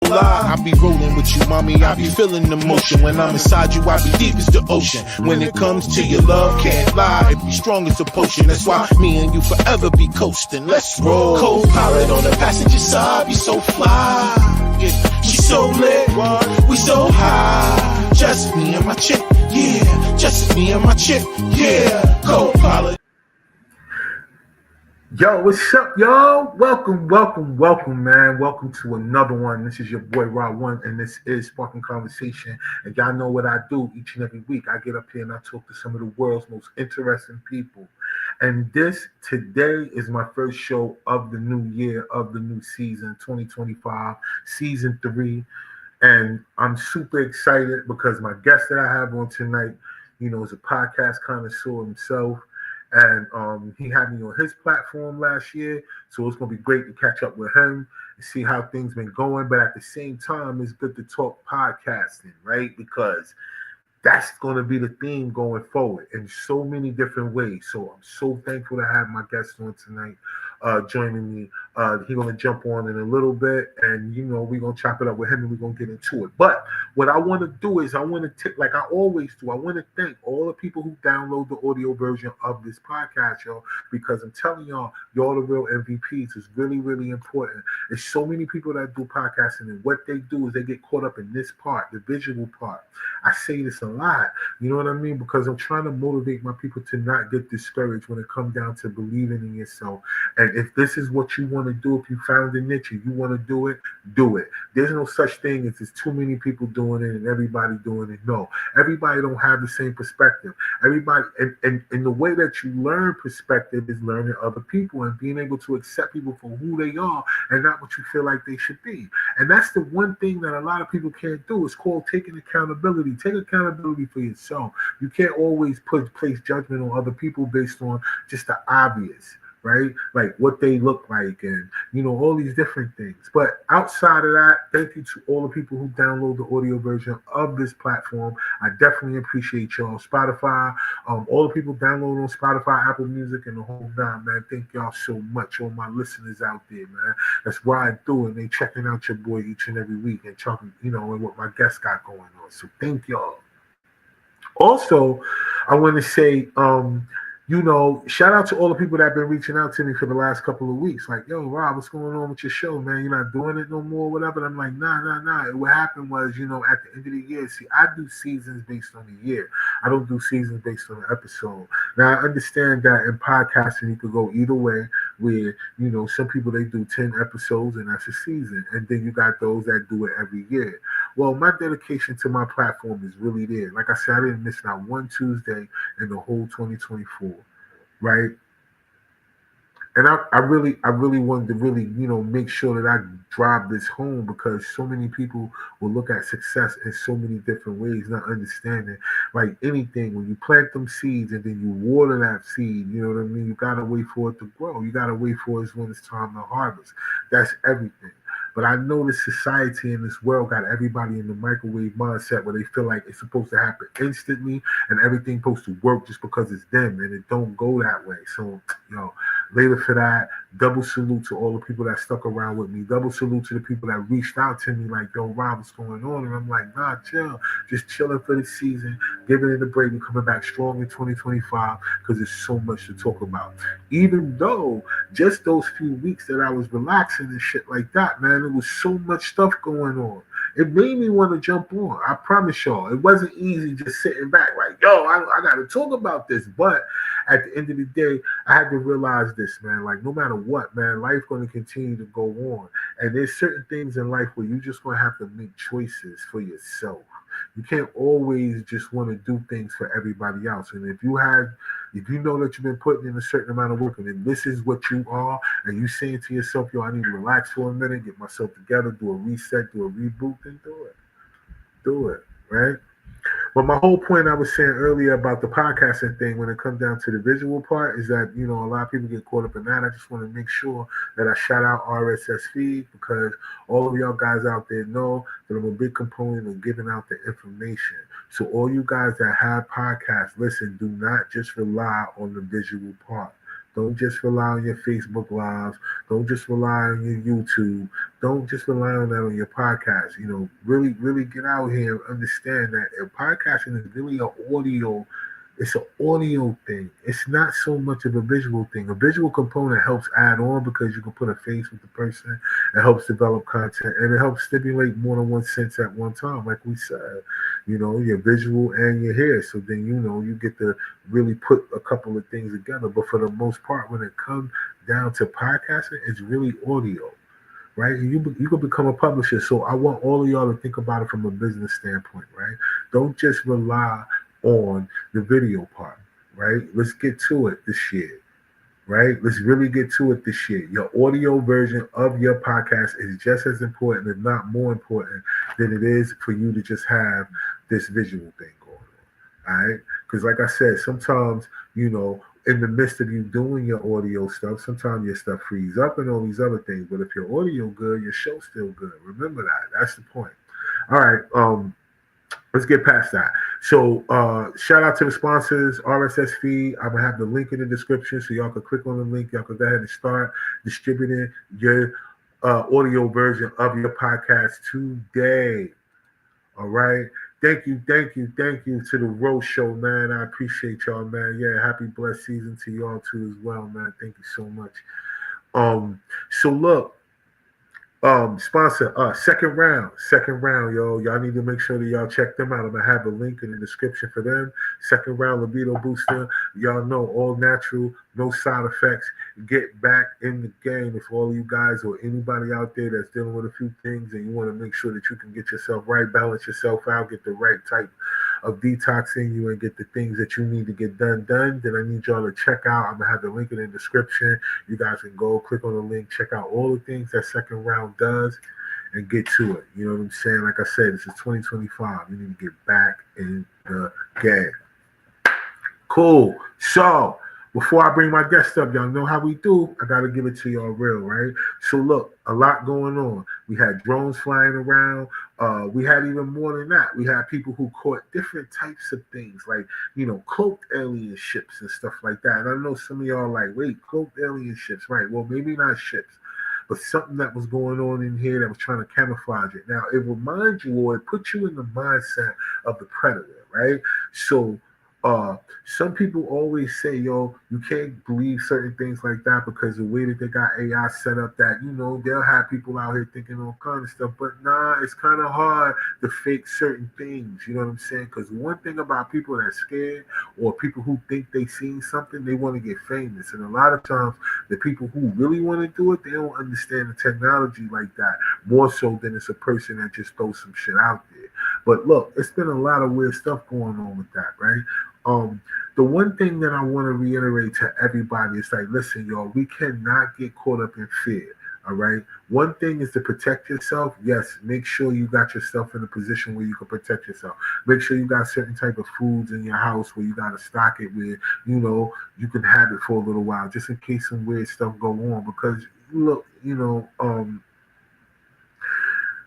lie. I be rolling with you, mommy, I be feeling the motion. When I'm inside you, I be deep as the ocean. When it comes to your love, can't lie, it be strong as a potion. That's why me and you forever be coasting. Let's roll. Co-pilot on the passenger side, be so fly. Yeah, we so lit, we so high. Just me and my chick, yeah. Just me and my chick, yeah. Co-pilot. Yo, what's up, y'all? Welcome, man. Welcome to another one. This is your boy Rod1, and this is Sparking Conversation. And y'all know what I do each and every week. I get up here and I talk to some of the world's most interesting people. And today is my first show of the new year, of the new season, 2025, season 3. And I'm super excited because my guest that I have on tonight, is a podcast connoisseur himself. And he had me on his platform last year, so it's going to be great to catch up with him and see how things been going. But at the same time, it's good to talk podcasting, right? Because that's going to be the theme going forward in so many different ways. So I'm so thankful to have my guest on tonight joining me. He's going to jump on in a little bit, and, we're going to chop it up with him, and we're going to get into it. But what I want to do is I want to, like I always do, I want to thank all the people who download the audio version of this podcast, y'all, because I'm telling y'all the real MVPs. It's really, really important. There's so many people that do podcasting, and what they do is they get caught up in this part, the visual part. I say this a lot, you know what I mean? Because I'm trying to motivate my people to not get discouraged when it comes down to believing in yourself. And if this is what you want to do, if you found a niche and you want to do it, do it. There's no such thing as there's too many people doing it and everybody doing it. No, everybody don't have the same perspective. Everybody, and the way that you learn perspective is learning other people and being able to accept people for who they are and not what you feel like they should be. And that's the one thing that a lot of people can't do. It's called taking accountability. Take accountability for yourself. You can't always place judgment on other people based on just the obvious, right? Like what they look like and, all these different things. But outside of that, thank you to all the people who download the audio version of this platform. I definitely appreciate y'all. Spotify, all the people download on Spotify, Apple Music, and the whole nine, man. Thank y'all so much, all my listeners out there, man. That's riding through and they checking out your boy each and every week and talking, and what my guests got going on. So thank y'all. Also, I want to say, shout out to all the people that have been reaching out to me for the last couple of weeks. Like, yo, Rob, what's going on with your show, man? You're not doing it no more, whatever. And I'm like, nah. What happened was, at the end of the year, see, I do seasons based on the year. I don't do seasons based on the episode. Now, I understand that in podcasting, you could go either way, where, some people, they do 10 episodes, and that's a season. And then you got those that do it every year. Well, my dedication to my platform is really there. Like I said, I didn't miss not one Tuesday in the whole 2024. Right, and I really wanted to really make sure that I drive this home because so many people will look at success in so many different ways, not understanding like anything. When you plant them seeds and then you water that seed, you know what I mean. You gotta wait for it to grow. You gotta wait for it when it's time to harvest. That's everything. But I know this society and this world got everybody in the microwave mindset where they feel like it's supposed to happen instantly and everything's supposed to work just because it's them, and it don't go that way. So, later for that, double salute to all the people that stuck around with me. Double salute to the people that reached out to me like, yo, Rob, what's going on? And I'm like, nah, chill. Just chilling for the season, giving it a break. We're coming back strong in 2025 because there's so much to talk about. Even though just those few weeks that I was relaxing and shit like that, man, there was so much stuff going on. It made me want to jump on. I promise y'all, it wasn't easy just sitting back like, yo, I got to talk about this. But at the end of the day, I had to realize this, man. Like, no matter what, man, life's going to continue to go on. And there's certain things in life where you just going to have to make choices for yourself. You can't always just want to do things for everybody else. And if you know that you've been putting in a certain amount of work and then this is what you are, and you saying to yourself, yo, I need to relax for a minute, get myself together, do a reset, do a reboot, then do it. Do it, right? But my whole point I was saying earlier about the podcasting thing, when it comes down to the visual part, is that, a lot of people get caught up in that. I just want to make sure that I shout out RSS feed because all of y'all guys out there know that I'm a big component of giving out the information. So all you guys that have podcasts, listen, do not just rely on the visual part. Don't just rely on your Facebook lives. Don't just rely on your YouTube. Don't just rely on that on your podcast. Really, really get out here and understand that podcasting is really an audio. It's an audio thing. It's not so much of a visual thing. A visual component helps add on because you can put a face with the person. It helps develop content and it helps stimulate more than one sense at one time, like we said. Your visual and your hair. So then you get to really put a couple of things together. But for the most part, when it comes down to podcasting, it's really audio, right? And you can become a publisher. So I want all of y'all to think about it from a business standpoint, right? Don't just rely on the video part, right? Let's get to it this year, right? Let's really get to it this year. Your audio version of your podcast is just as important, if not more important, than it is for you to just have this visual thing going on, all right? Because like I said, sometimes, in the midst of you doing your audio stuff, sometimes your stuff frees up and all these other things. But if your audio good, your show's still good. Remember that. That's the point. All right. Let's get past that. So shout out to the sponsors, RSS feed. I'm going to have the link in the description so y'all can click on the link. Y'all can go ahead and start distributing your audio version of your podcast today. All right. Thank you to the Rose Show, man. I appreciate y'all, man. Yeah, happy blessed season to y'all too as well, man. Thank you so much. So look, sponsor second round, yo. Y'all need to make sure that y'all check them out. I'm gonna have a link in the description for them. Second round libido booster. Y'all know, all natural, no side effects. Get back in the game. If all you guys or anybody out there that's dealing with a few things and you want to make sure that you can get yourself right, balance yourself out, get the right type of detox in you and get the things that you need to get done, then I need y'all to check out. I'm gonna have the link in the description. You guys can go click on the link, check out all the things that second round does, and get to it. You know what I'm saying? Like I said, this is 2025. You need to get back in the game. Cool. So before I bring my guest up, y'all know how we do. I got to give it to y'all real, right? So look, a lot going on. We had drones flying around. We had even more than that. We had people who caught different types of things, like, cloaked alien ships and stuff like that. And I know some of y'all are like, wait, cloaked alien ships, right? Well, maybe not ships, but something that was going on in here that was trying to camouflage it. Now, it reminds you, or it puts you in the mindset of the predator, right? So some people always say, yo, you can't believe certain things like that because the way that they got AI set up that, they'll have people out here thinking all kind of stuff. But nah, it's kind of hard to fake certain things. You know what I'm saying? Because one thing about people that's scared or people who think they seen something, they want to get famous. And a lot of times, the people who really want to do it, they don't understand the technology like that, more so than it's a person that just throws some shit out there. But look, it's been a lot of weird stuff going on with that, right? The one thing that I want to reiterate to everybody is like, listen, y'all, we cannot get caught up in fear. All right. One thing is to protect yourself. Yes, make sure you got yourself in a position where you can protect yourself. Make sure you got certain type of foods in your house where you got to stock it where, you can have it for a little while just in case some weird stuff go on. Because look,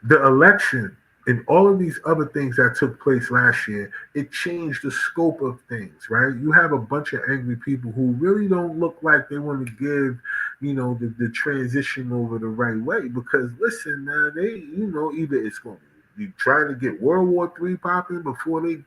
the election and all of these other things that took place last year, it changed the scope of things, right? You have a bunch of angry people who really don't look like they want to give, the transition over the right way. Because listen, man, they, either it's going to be trying to get World War III popping before they,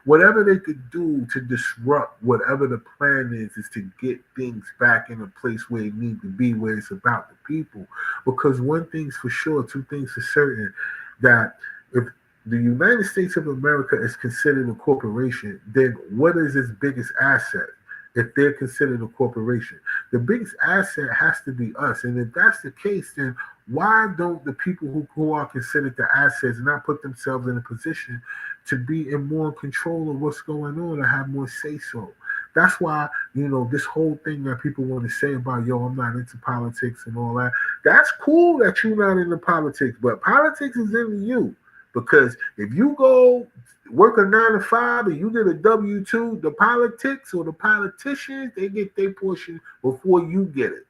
whatever they could do to disrupt whatever the plan is to get things back in a place where it needs to be, where it's about the people. Because one thing's for sure, two things for certain, that if the United States of America is considered a corporation, then what is its biggest asset? If they're considered a corporation, the biggest asset has to be us. And if that's the case, then why don't the people who are considered the assets not put themselves in a position to be in more control of what's going on and have more say-so? That's why, this whole thing that people want to say about, yo, I'm not into politics and all that. That's cool that you're not into politics, but politics is into you. Because if you go work a 9 to 5 and you get a W-2, the politics or the politicians, they get their portion before you get it.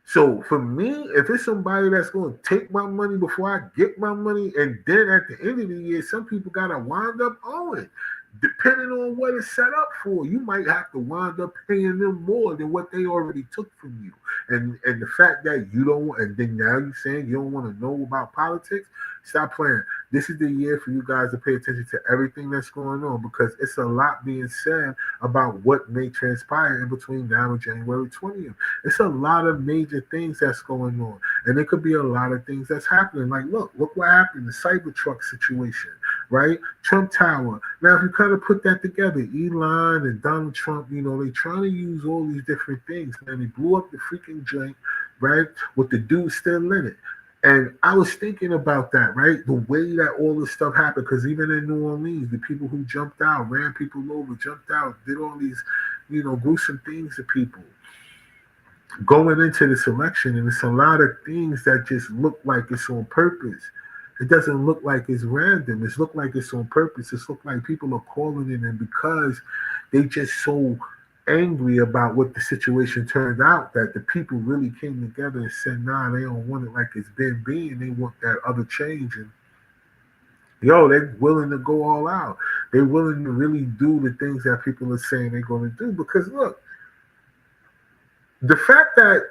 So for me, if it's somebody that's going to take my money before I get my money, and then at the end of the year, some people got to wind up owing, depending on what it's set up for, you might have to wind up paying them more than what they already took from you. And the fact that you don't, and then now you're saying you don't want to know about politics, stop playing. This is the year for you guys to pay attention to everything that's going on, because it's a lot being said about what may transpire in between now and January 20th. It's a lot of major things that's going on, and it could be a lot of things that's happening. Like, look what happened, the Cybertruck situation, right? Trump Tower. Now, if you kind of put that together, Elon and Donald Trump, they trying to use all these different things, man. They blew up the freaking joint, right, with the dude still in it. And I was thinking about that, right? The way that all this stuff happened, because even in New Orleans, the people who jumped out, ran people over, jumped out, did all these, gruesome things to people going into this election. And it's a lot of things that just look like it's on purpose. It doesn't look like it's random. It's look like it's on purpose. It's look like people are calling it, and because they just so angry about what the situation turned out, that the people really came together and said, nah, they don't want it like it's been being. They want that other change. And they're willing to go all out. They're willing to really do the things that people are saying they're going to do. Because look, the fact that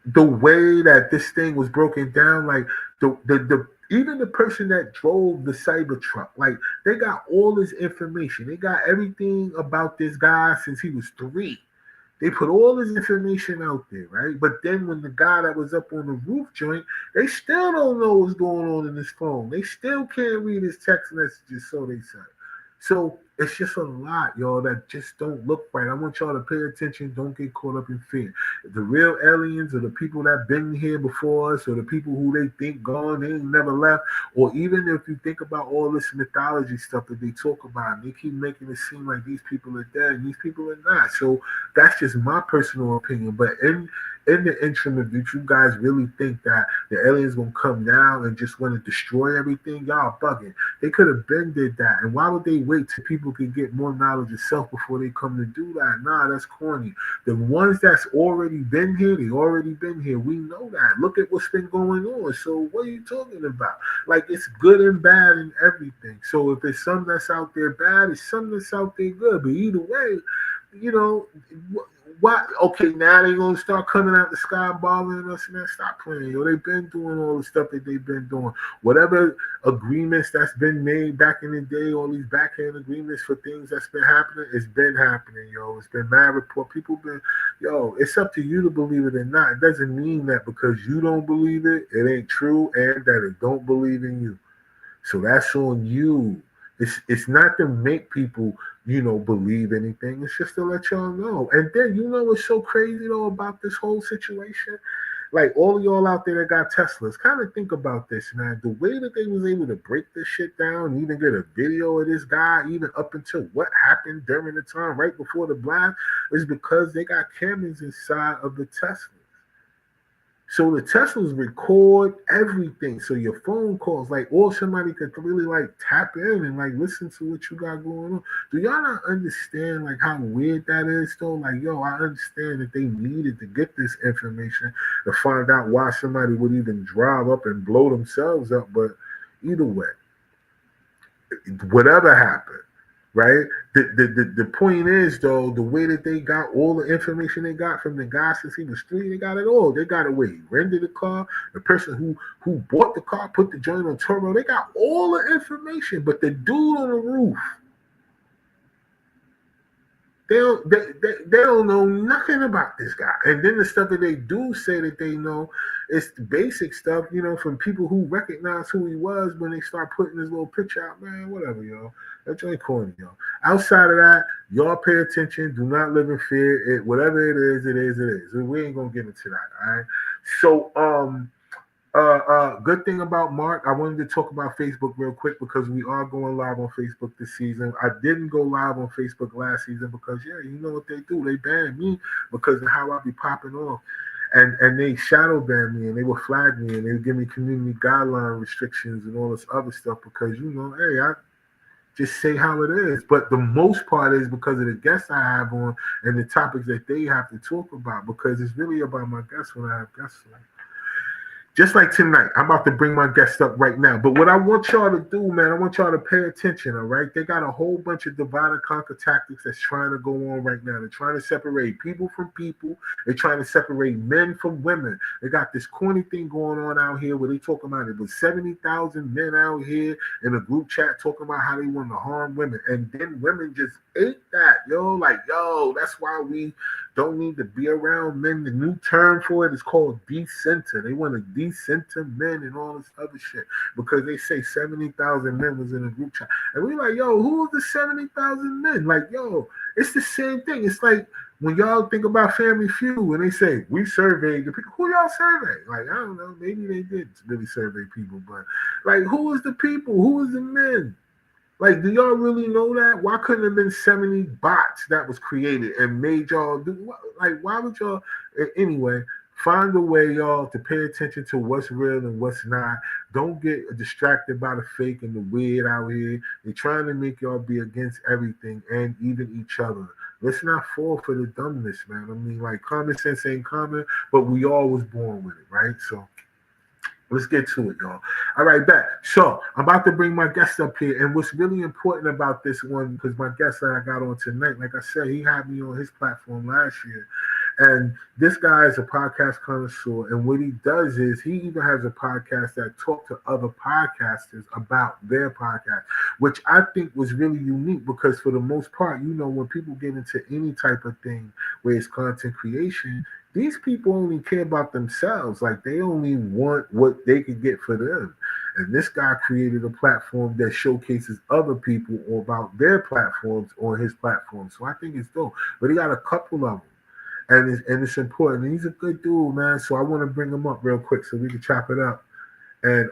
the way that this thing was broken down, like the even the person that drove the Cybertruck, like, they got all this information. They got everything about this guy since he was 3. They put all this information out there, right? But then when the guy that was up on the roof joint, they still don't know what's going on in his phone. They still can't read his text messages, so they say. So it's just a lot, y'all, that just don't look right. I want y'all to pay attention. Don't get caught up in fear. The real aliens are the people that been here before us, or the people who they think gone, they ain't never left. Or even if you think about all this mythology stuff that they talk about, they keep making it seem like these people are dead and these people are not. So that's just my personal opinion. But in the interim, if you guys really think that the aliens gonna come down and just want to destroy everything, y'all bugging. They could have been did that. And why would they wait till people can get more knowledge of self before they come to do that? Nah, that's corny. The ones that's already been here, they already been here. We know that. Look at what's been going on. So what are you talking about? Like, it's good and bad and everything. So if it's something that's out there bad, it's something that's out there good. But either way, what? Okay, now they gonna start coming out the sky bothering us, man. Stop playing, yo. They've been doing all the stuff that they've been doing. Whatever agreements that's been made back in the day, all these backhand agreements for things that's been happening, it's been happening, yo. It's been mad report. People been, it's up to you to believe it or not. It doesn't mean that because you don't believe it, it ain't true, and that it don't believe in you. So that's on you. It's not to make people, believe anything. It's just to let y'all know. And then, what's so crazy, though, about this whole situation? Like, all of y'all out there that got Teslas, kind of think about this, man. The way that they was able to break this shit down, and even get a video of this guy, even up until what happened during the time right before the blast, is because they got cameras inside of the Tesla. So the Teslas record everything. So your phone calls, or somebody could really tap in and listen to what you got going on. Do y'all not understand how weird that is though? I understand that they needed to get this information to find out why somebody would even drive up and blow themselves up. But either way, whatever happened, right? The point is, though, the way that they got all the information they got from the guy since he was 3, they got it all. They got it where he rented the car, the person who bought the car, put the joint on turbo. They got all the information, but the dude on the roof, they don't know nothing about this guy. And then the stuff that they do say that they know, it's the basic stuff, from people who recognize who he was when they start putting his little picture out. Man, whatever, y'all. That's really corny, y'all. Outside of that, y'all pay attention. Do not live in fear. Whatever it is, it is, it is. We ain't gonna get into that, all right? So, good thing about Mark, I wanted to talk about Facebook real quick because we are going live on Facebook this season. I didn't go live on Facebook last season because, you know what they do. They banned me because of how I be popping off. And they shadow banned me, and they would flag me, and they would give me community guideline restrictions and all this other stuff because, hey, I just say how it is. But the most part is because of the guests I have on and the topics that they have to talk about, because it's really about my guests when I have guests on. just like tonight, I'm about to bring my guest up right now. But what I want y'all to do, man, I want y'all to pay attention, all right? They got a whole bunch of divide and conquer tactics that's trying to go on right now. They're trying to separate people from people. They're trying to separate men from women. They got this corny thing going on out here where they talking about it was 70,000 men out here in a group chat talking about how they want to harm women. And then women just ate that, yo. Like, yo, that's why we don't need to be around men. The new term for it is called decenter. They want to decenter men and all this other shit because they say 70,000 men was in a group chat. And we like, yo, who are the 70,000 men? Like, yo, it's the same thing. It's like when y'all think about Family Feud and they say, we surveyed the people. Who y'all surveyed? Like, I don't know. Maybe they did really survey people, but like, who is the people? Who is the men? Like, do y'all really know that? Why couldn't it have been 70 bots that was created and made y'all do? Like, why would y'all? Anyway, find a way, y'all, to pay attention to what's real and what's not. Don't get distracted by the fake and the weird out here. They're trying to make y'all be against everything and even each other. Let's not fall for the dumbness, man. I mean, like, common sense ain't common, but we all was born with it, right? So let's get to it, y'all. All right, back. So I'm about to bring my guest up here. And what's really important about this one, because my guest that I got on tonight, like I said, he had me on his platform last year. And this guy is a podcast connoisseur. And what he does is he even has a podcast that talks to other podcasters about their podcast, which I think was really unique because for the most part, you know, when people get into any type of thing where it's content creation, these people only care about themselves. Like, they only want what they can get for them. And this guy created a platform that showcases other people about their platforms on his platform. So I think it's dope. But he got a couple of them. And it's important. And he's a good dude, man. So I want to bring him up real quick so we can chop it up. And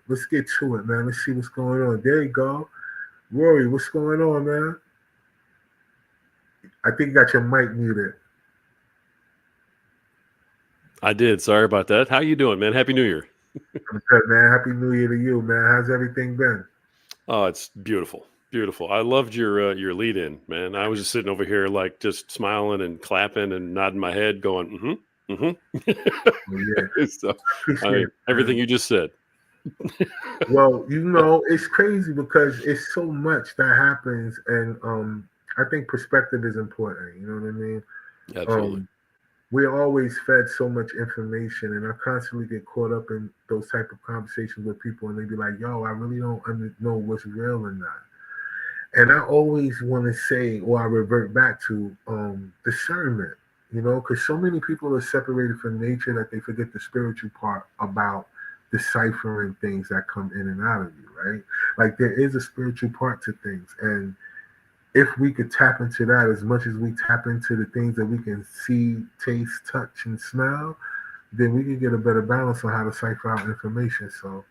let's get to it, man. Let's see what's going on. There you go. Rory, what's going on, man? I think you got your mic muted. I did. Sorry about that. How you doing, man? Happy New Year. I'm good, man. Happy New Year to you, man. How's everything been? Oh, it's beautiful. Beautiful. I loved your lead in, man. I was just sitting over here like just smiling and clapping and nodding my head going, Yeah. So, everything you just said. Well, you know, it's crazy because it's so much that happens, and I think perspective is important. You know what I mean? Absolutely. We're always fed so much information, and I constantly get caught up in those type of conversations with people, and they be like, "Yo, I really don't know what's real or not." And I always want to say, or I revert back to discernment, you know, because so many people are separated from nature that they forget the spiritual part about deciphering things that come in and out of you, right? Like, there is a spiritual part to things, and if we could tap into that as much as we tap into the things that we can see, taste, touch, and smell, then we can get a better balance on how to cipher out information. So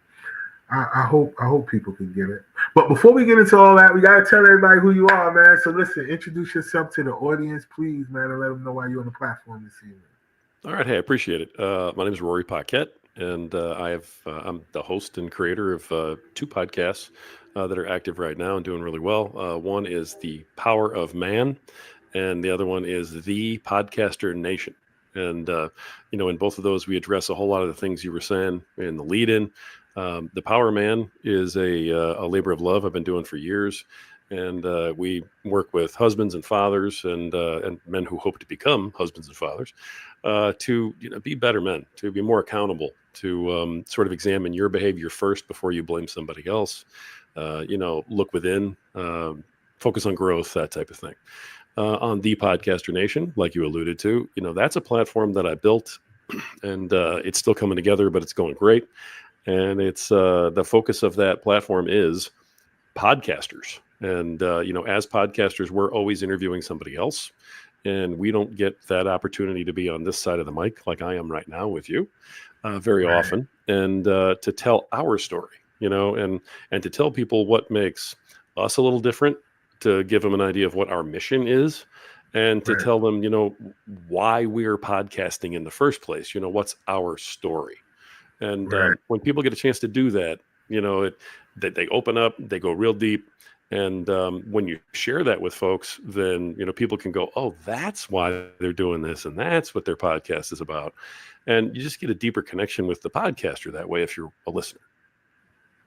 I hope people can get it. But before we get into all that, we gotta tell everybody who you are, man. So listen, introduce yourself to the audience, please, man, and let them know why you're on the platform this evening. All right. Hey, I appreciate it. My name is RORY PAQUETTE, and I'm the host and creator of two podcasts that are active right now and doing really well. One is The Power of Man, and the other one is The Podcaster Nation. And, in both of those, we address a whole lot of the things you were saying in the lead-in. The Power Man is a labor of love I've been doing for years. And we work with husbands and fathers and men who hope to become husbands and fathers to be better men, to be more accountable, to sort of examine your behavior first before you blame somebody else. Look within, focus on growth, that type of thing. On The Podcaster Nation, like you alluded to, that's a platform that I built, and it's still coming together, but it's going great. And it's the focus of that platform is podcasters. And, as podcasters, we're always interviewing somebody else, and we don't get that opportunity to be on this side of the mic like I am right now with you very often, and to tell our story, and to tell people what makes us a little different, to give them an idea of what our mission is, and to tell them, why we're podcasting in the first place, what's our story. And when people get a chance to do that, that they open up, they go real deep, And when you share that with folks, then people can go, "Oh, that's why they're doing this, and that's what their podcast is about." And you just get a deeper connection with the podcaster that way if you're a listener.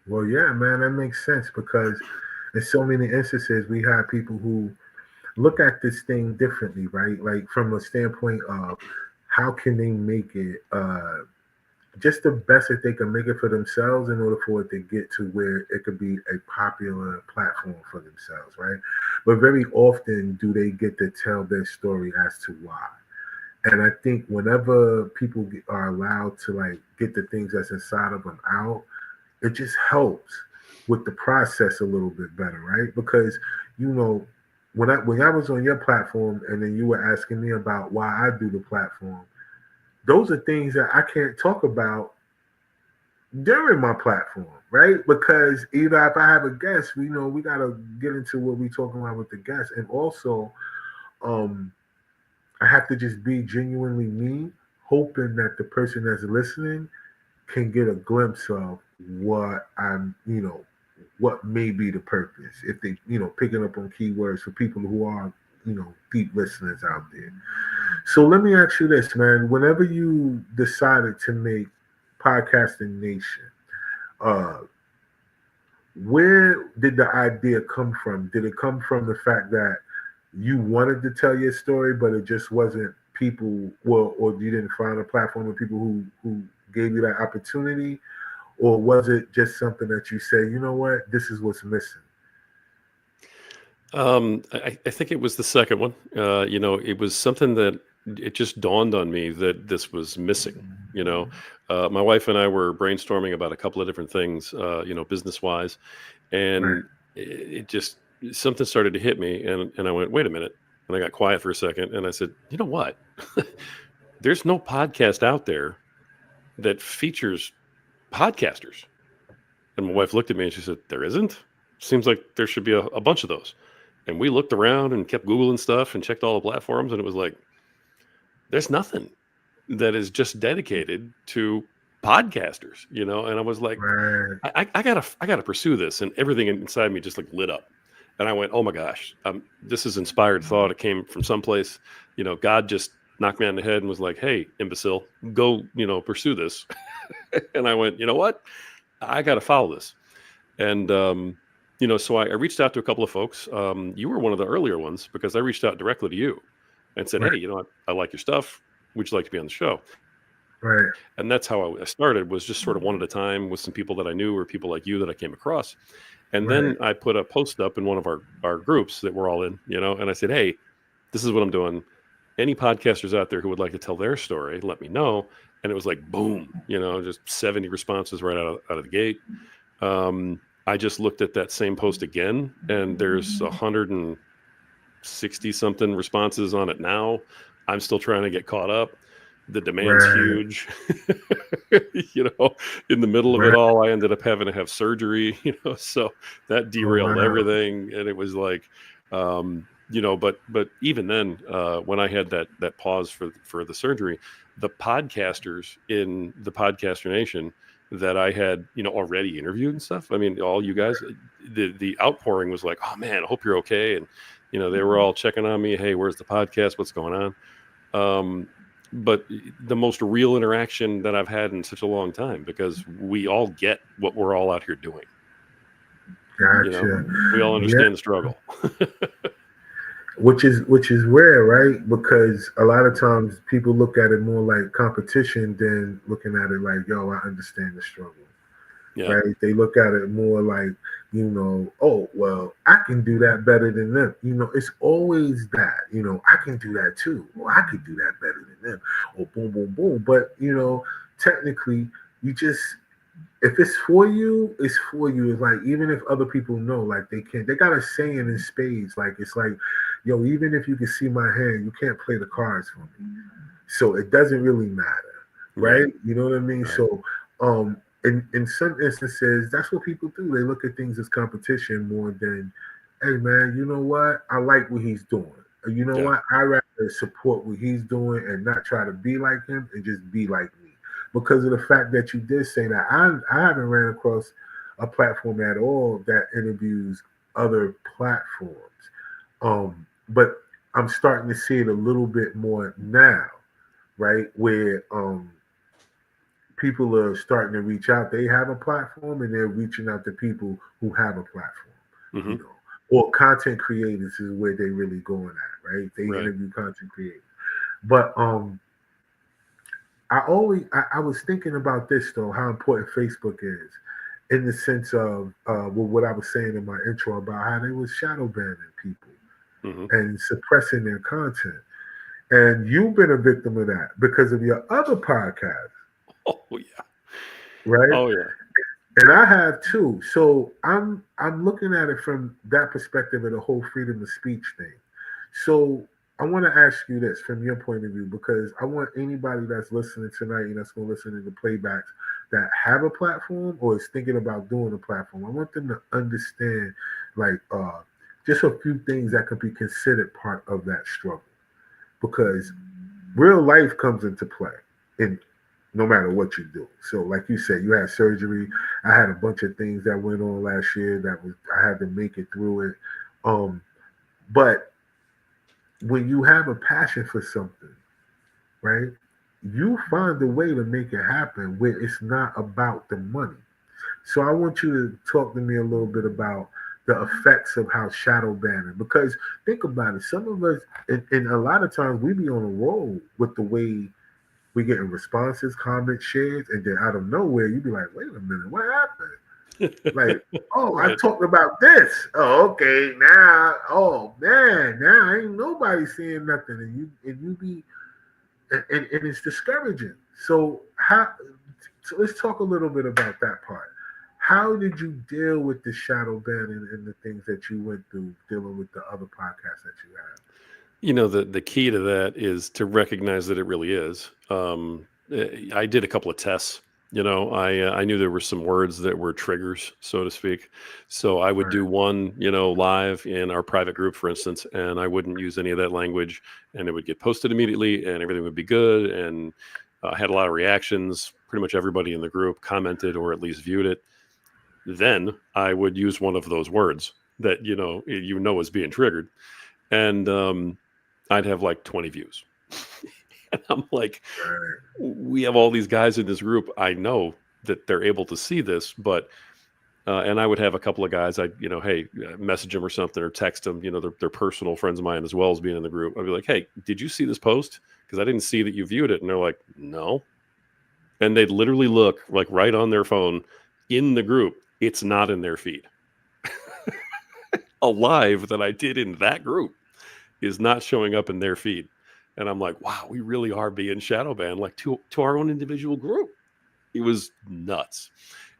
Well, yeah, man, that makes sense because in so many instances we have people who look at this thing differently, right? Like from a standpoint of how can they make it just the best that they can make it for themselves in order for it to get to where it could be a popular platform for themselves, right? But very often do they get to tell their story as to why. And I think whenever people are allowed to like get the things that's inside of them out, it just helps with the process a little bit better, right? Because when I was on your platform and then you were asking me about why I do the platform, those are things that I can't talk about during my platform, right? Because either if I have a guest, we gotta get into what we're talking about with the guest, and also um I have to just be genuinely me, hoping that the person that's listening can get a glimpse of what what may be the purpose. If they, picking up on keywords for people who are, deep listeners out there. So let me ask you this, man. Whenever you decided to make Podcasting Nation, uh, where did the idea come from? Did it come from the fact that you wanted to tell your story, but it just wasn't people, well, or you didn't find a platform of people who gave you that opportunity? Or was it just something that you say, you know what, this is what's missing? I think it was the second one. It was something that it just dawned on me that this was missing. My wife and I were brainstorming about a couple of different things, business wise, Right. and it just something started to hit me, and I went, wait a minute, and I got quiet for a second, and I said, you know what? There's no podcast out there that features podcasters. And my wife looked at me and she said, there isn't? Seems like there should be a bunch of those. And we looked around and kept Googling stuff and checked all the platforms. And it was like, there's nothing that is just dedicated to podcasters, And I was like, Right. I gotta pursue this. And everything inside me just like lit up. And I went, oh my gosh, this is inspired thought. It came from someplace, God just knocked me on the head and was like, hey, imbecile, go, pursue this. And I went, you know what? I got to follow this. And, so I reached out to a couple of folks. You were one of the earlier ones because I reached out directly to you and said, Right. hey, I like your stuff. Would you like to be on the show? Right. And that's how I started, was just sort of one at a time with some people that I knew or people like you that I came across. And Right. then I put a post up in one of our groups that we're all in, and I said, hey, this is what I'm doing. Any podcasters out there who would like to tell their story, let me know. And it was like, boom, just 70 responses right out of the gate. I just looked at that same post again, and there's 160 something responses on it now. I'm still trying to get caught up. The demand's Right. huge. In the middle of it Right. all, I ended up having to have surgery, so that Oh, derailed wow. everything. And it was like, but even then, when I had that pause for the surgery, the podcasters in the Podcaster Nation that I had, already interviewed and stuff. I mean, all you guys, the outpouring was like, oh man, I hope you're okay. And, they were all checking on me. Hey, where's the podcast? What's going on? But the most real interaction that I've had in such a long time, because we all get what we're all out here doing. Gotcha. We all Yeah. understand the struggle. Which is rare, right? Because a lot of times people look at it more like competition than looking at it like, yo, I understand the struggle. Yeah. Right? They look at it more like, oh, well, I can do that better than them. It's always that, I can do that too, or I could do that better than them, or boom, boom, boom. But, technically, you just, if it's for you, it's for you. It's like, even if other people know, like they got a saying in spades, like, it's like, yo, even if you can see my hand, you can't play the cards for me. So it doesn't really matter, right? You know what I mean? Right. So, in some instances, that's what people do. They look at things as competition more than, hey man, you know what? I like what he's doing. Or, you know Yeah. what? I rather support what he's doing and not try to be like him and just be like me. Because of the fact that you did say that, I haven't ran across a platform at all that interviews other platforms. But I'm starting to see it a little bit more now, right? Where people are starting to reach out. They have a platform and they're reaching out to people who have a platform, Mm-hmm. you know. Or content creators is where they really going at, right? They Right. interview content creators. But I was thinking about this though, how important Facebook is in the sense of what I was saying in my intro about how they was shadow banning people Mm-hmm. and suppressing their content. And you've been a victim of that because of your other podcast, Oh yeah. right? Oh yeah. And I have too. So I'm looking at it from that perspective of the whole freedom of speech thing. So I want to ask you this from your point of view, because I want anybody that's listening tonight and that's going to listen to the playbacks that have a platform or is thinking about doing a platform. I want them to understand like just a few things that could be considered part of that struggle, because real life comes into play in no matter what you do. So, like you said, you had surgery. I had a bunch of things that went on last year that was I had to make it through it. But when you have a passion for something, right, you find a way to make it happen where it's not about the money. So I want you to talk to me a little bit about the effects of how shadow banning, because think about it, some of us, and a lot of times we be on a roll with the way we getting responses, comments, shares, and then out of nowhere you be like, wait a minute, what happened? Like, oh, I Right. talked about this. Oh, okay, now, oh man, now ain't nobody seeing nothing, and you be, and it's discouraging. So let's talk a little bit about that part. How did you deal with the shadow banning and the things that you went through dealing with the other podcasts that you have? You know, the key to that is to recognize that it really is. I did a couple of tests. You know, I knew there were some words that were triggers, so to speak. So I would Right, do one, live in our private group, for instance, and I wouldn't use any of that language, and it would get posted immediately, and everything would be good. And I had a lot of reactions. Pretty much everybody in the group commented or at least viewed it. Then I would use one of those words that is being triggered, and I'd have like 20 views. And I'm like, right, we have all these guys in this group. I know that they're able to see this, but and I would have a couple of guys. Hey, message them or something, or text them. They're personal friends of mine as well as being in the group. I'd be like, hey, did you see this post? Because I didn't see that you viewed it. And they're like, no. And they'd literally look like right on their phone in the group. It's not in their feed. A live that I did in that group is not showing up in their feed. And I'm like, wow, we really are being shadow banned, like to our own individual group. It was nuts.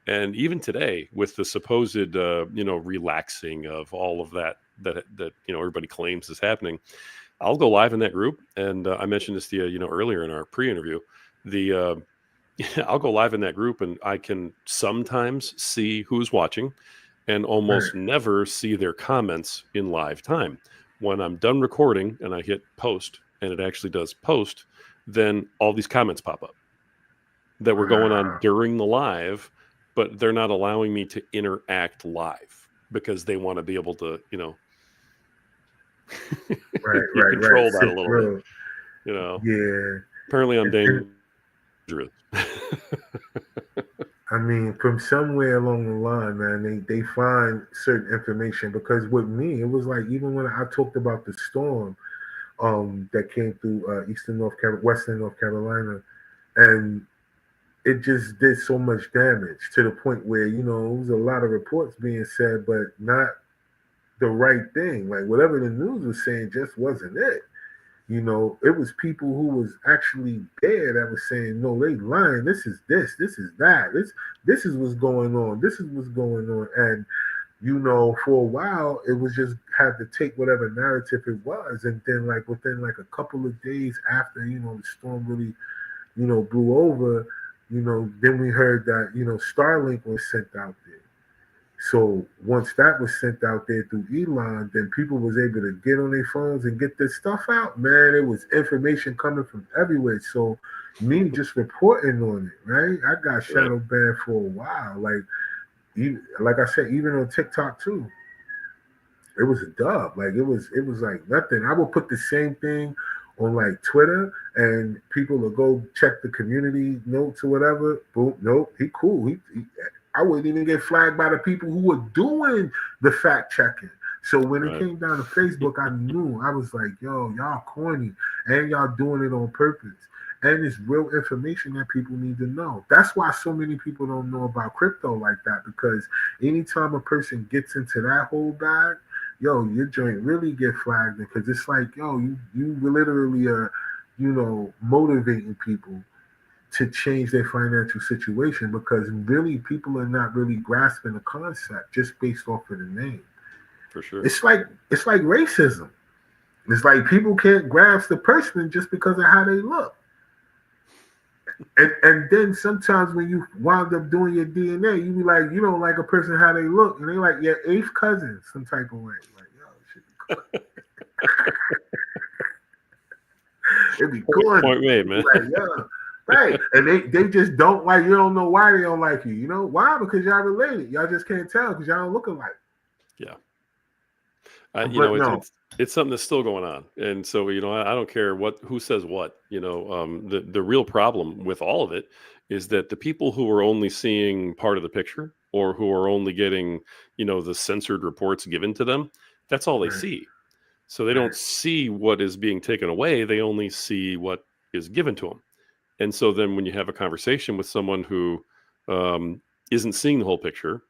And even today, with the supposed, relaxing of all of that everybody claims is happening, I'll go live in that group. And I mentioned this to you, earlier in our pre-interview. The I'll go live in that group, and I can sometimes see who's watching, and right. almost never see their comments in live time. When I'm done recording and I hit post, and it actually does post, then all these comments pop up that were going on Wow. during the live, but they're not allowing me to interact live because they want to be able to, Right, right, right. control that a Sit little bit. through. You know, Yeah. apparently I'm And dangerous. I mean, from somewhere along the line, man, they find certain information, because with me, it was like even when I talked about the storm that came through Western North Carolina, and it just did so much damage to the point where, it was a lot of reports being said, but not the right thing. Like whatever the news was saying just wasn't it. It was people who was actually there that was saying, no, they lying. This is that. This is what's going on. This is what's going on. And for a while, it was just had to take whatever narrative it was, and then like within like a couple of days after, the storm really, blew over, then we heard that Starlink was sent out there. So once that was sent out there through Elon, then people was able to get on their phones and get this stuff out. Man, it was information coming from everywhere. So me just reporting on it, right? I got Right. shadow banned for a while. Like I said, even on TikTok too. It was a dub. Like it was like nothing. I would put the same thing on like Twitter, and people will go check the community notes or whatever. Boom, nope, he cool. I wouldn't even get flagged by the people who were doing the fact checking. So when it Right. came down to Facebook, I knew. I was like, yo, y'all corny, and y'all doing it on purpose. And it's real information that people need to know. That's why so many people don't know about crypto like that, because anytime a person gets into that whole bag, yo, your joint really get flagged, because it's like, yo, you literally are, motivating people to change their financial situation, because really people are not really grasping the concept just based off of the name. For sure. It's like racism. It's like people can't grasp the person just because of how they look. And then sometimes when you wind up doing your DNA, you be like, you don't like a person how they look, and they like your eighth cousin some type of way. Like, yo, it'd be corny. Point made, man. Like, yo, right. And they just don't like, you don't know why they don't like you. You know why? Because y'all related. Y'all just can't tell because y'all don't look alike. Yeah. No. It's something that's still going on. And so, I don't care who says what, the real problem with all of it is that the people who are only seeing part of the picture, or who are only getting, the censored reports given to them, that's all they Right. see. So they don't see what is being taken away. They only see what is given to them. And so then when you have a conversation with someone who isn't seeing the whole picture,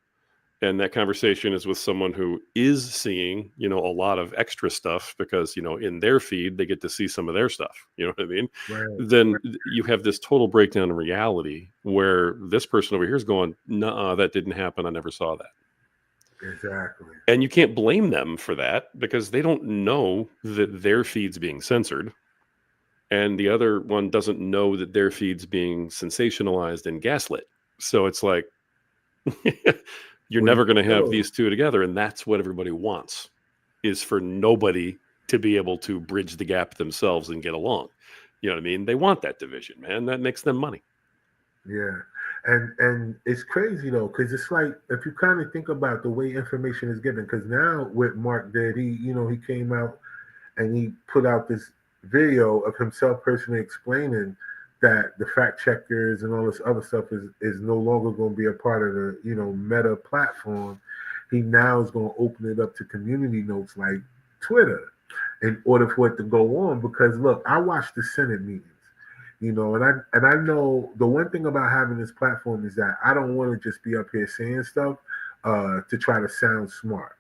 and that conversation is with someone who is seeing, a lot of extra stuff because, in their feed, they get to see some of their stuff. You know what I mean? Right. Then you have this total breakdown in reality where this person over here is going, "Nuh-uh, that didn't happen. I never saw that." Exactly. And you can't blame them for that because they don't know that their feed's being censored. And the other one doesn't know that their feed's being sensationalized and gaslit. So it's like, you're never going to have these two together. And that's what everybody wants, is for nobody to be able to bridge the gap themselves and get along. You know what I mean? They want that division, man. That makes them money. Yeah. And it's crazy though, because it's like, if you kind of think about the way information is given, because now what Mark did, he came out and he put out this video of himself personally explaining that the fact checkers and all this other stuff is no longer going to be a part of the Meta platform. He now is going to open it up to community notes like Twitter in order for it to go on. Because look, I watched the Senate meetings, and I know the one thing about having this platform is that I don't want to just be up here saying stuff to try to sound smart.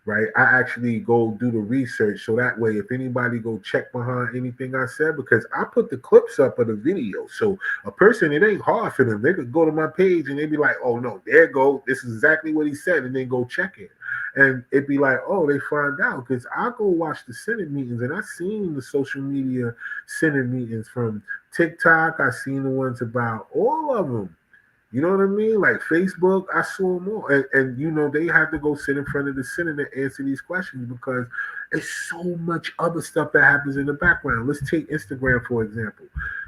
Right, I actually go do the research, so that way, if anybody go check behind anything I said, because I put the clips up of the video, so a person, it ain't hard for them. They could go to my page and they be like, "Oh no, there go, this is exactly what he said," and then go check it, and it'd be like, "Oh, they find out," because I go watch the Senate meetings, and I seen the social media Senate meetings from TikTok. I seen the ones about all of them. You know what I mean? Like Facebook, I saw them all. And they have to go sit in front of the Senate and answer these questions because it's so much other stuff that happens in the background. Let's take Instagram, for example.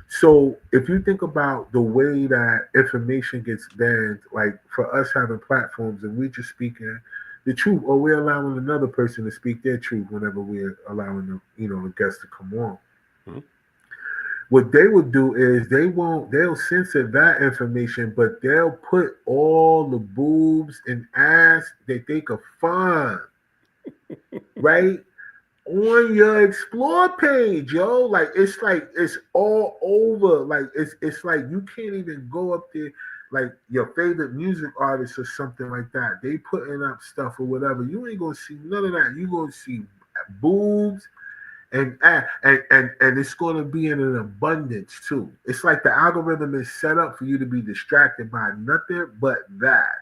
So if you think about the way that information gets banned, like for us having platforms and we just speaking the truth, or we're allowing another person to speak their truth whenever we're allowing the guests to come on. Mm-hmm. What they would do is they'll censor that information, but they'll put all the boobs and ass that they could find, right, on your explore page, yo. Like it's all over. Like it's like you can't even go up there, like your favorite music artist or something like that. They putting up stuff or whatever. You ain't gonna see none of that. You gonna see boobs. And it's going to be in an abundance too. It's like the algorithm is set up for you to be distracted by nothing but that.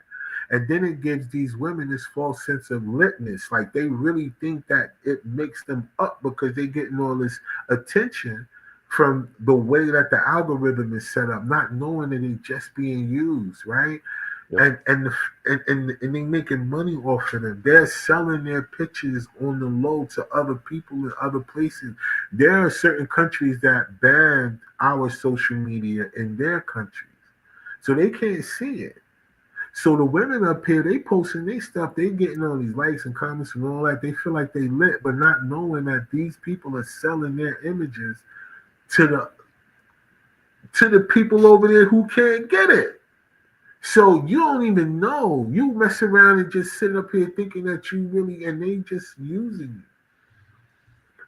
And then it gives these women this false sense of litness. Like they really think that it makes them up because they're getting all this attention from the way that the algorithm is set up, not knowing that it's just being used, right? Yep. And they making money off of them. They're selling their pictures on the low to other people in other places. There are certain countries that banned our social media in their countries, so they can't see it. So the women up here, they posting their stuff, they getting all these likes and comments and all that. They feel like they lit, but not knowing that these people are selling their images to the people over there who can't get it. So you don't even know. You mess around and just sit up here thinking that you really, and they just using you.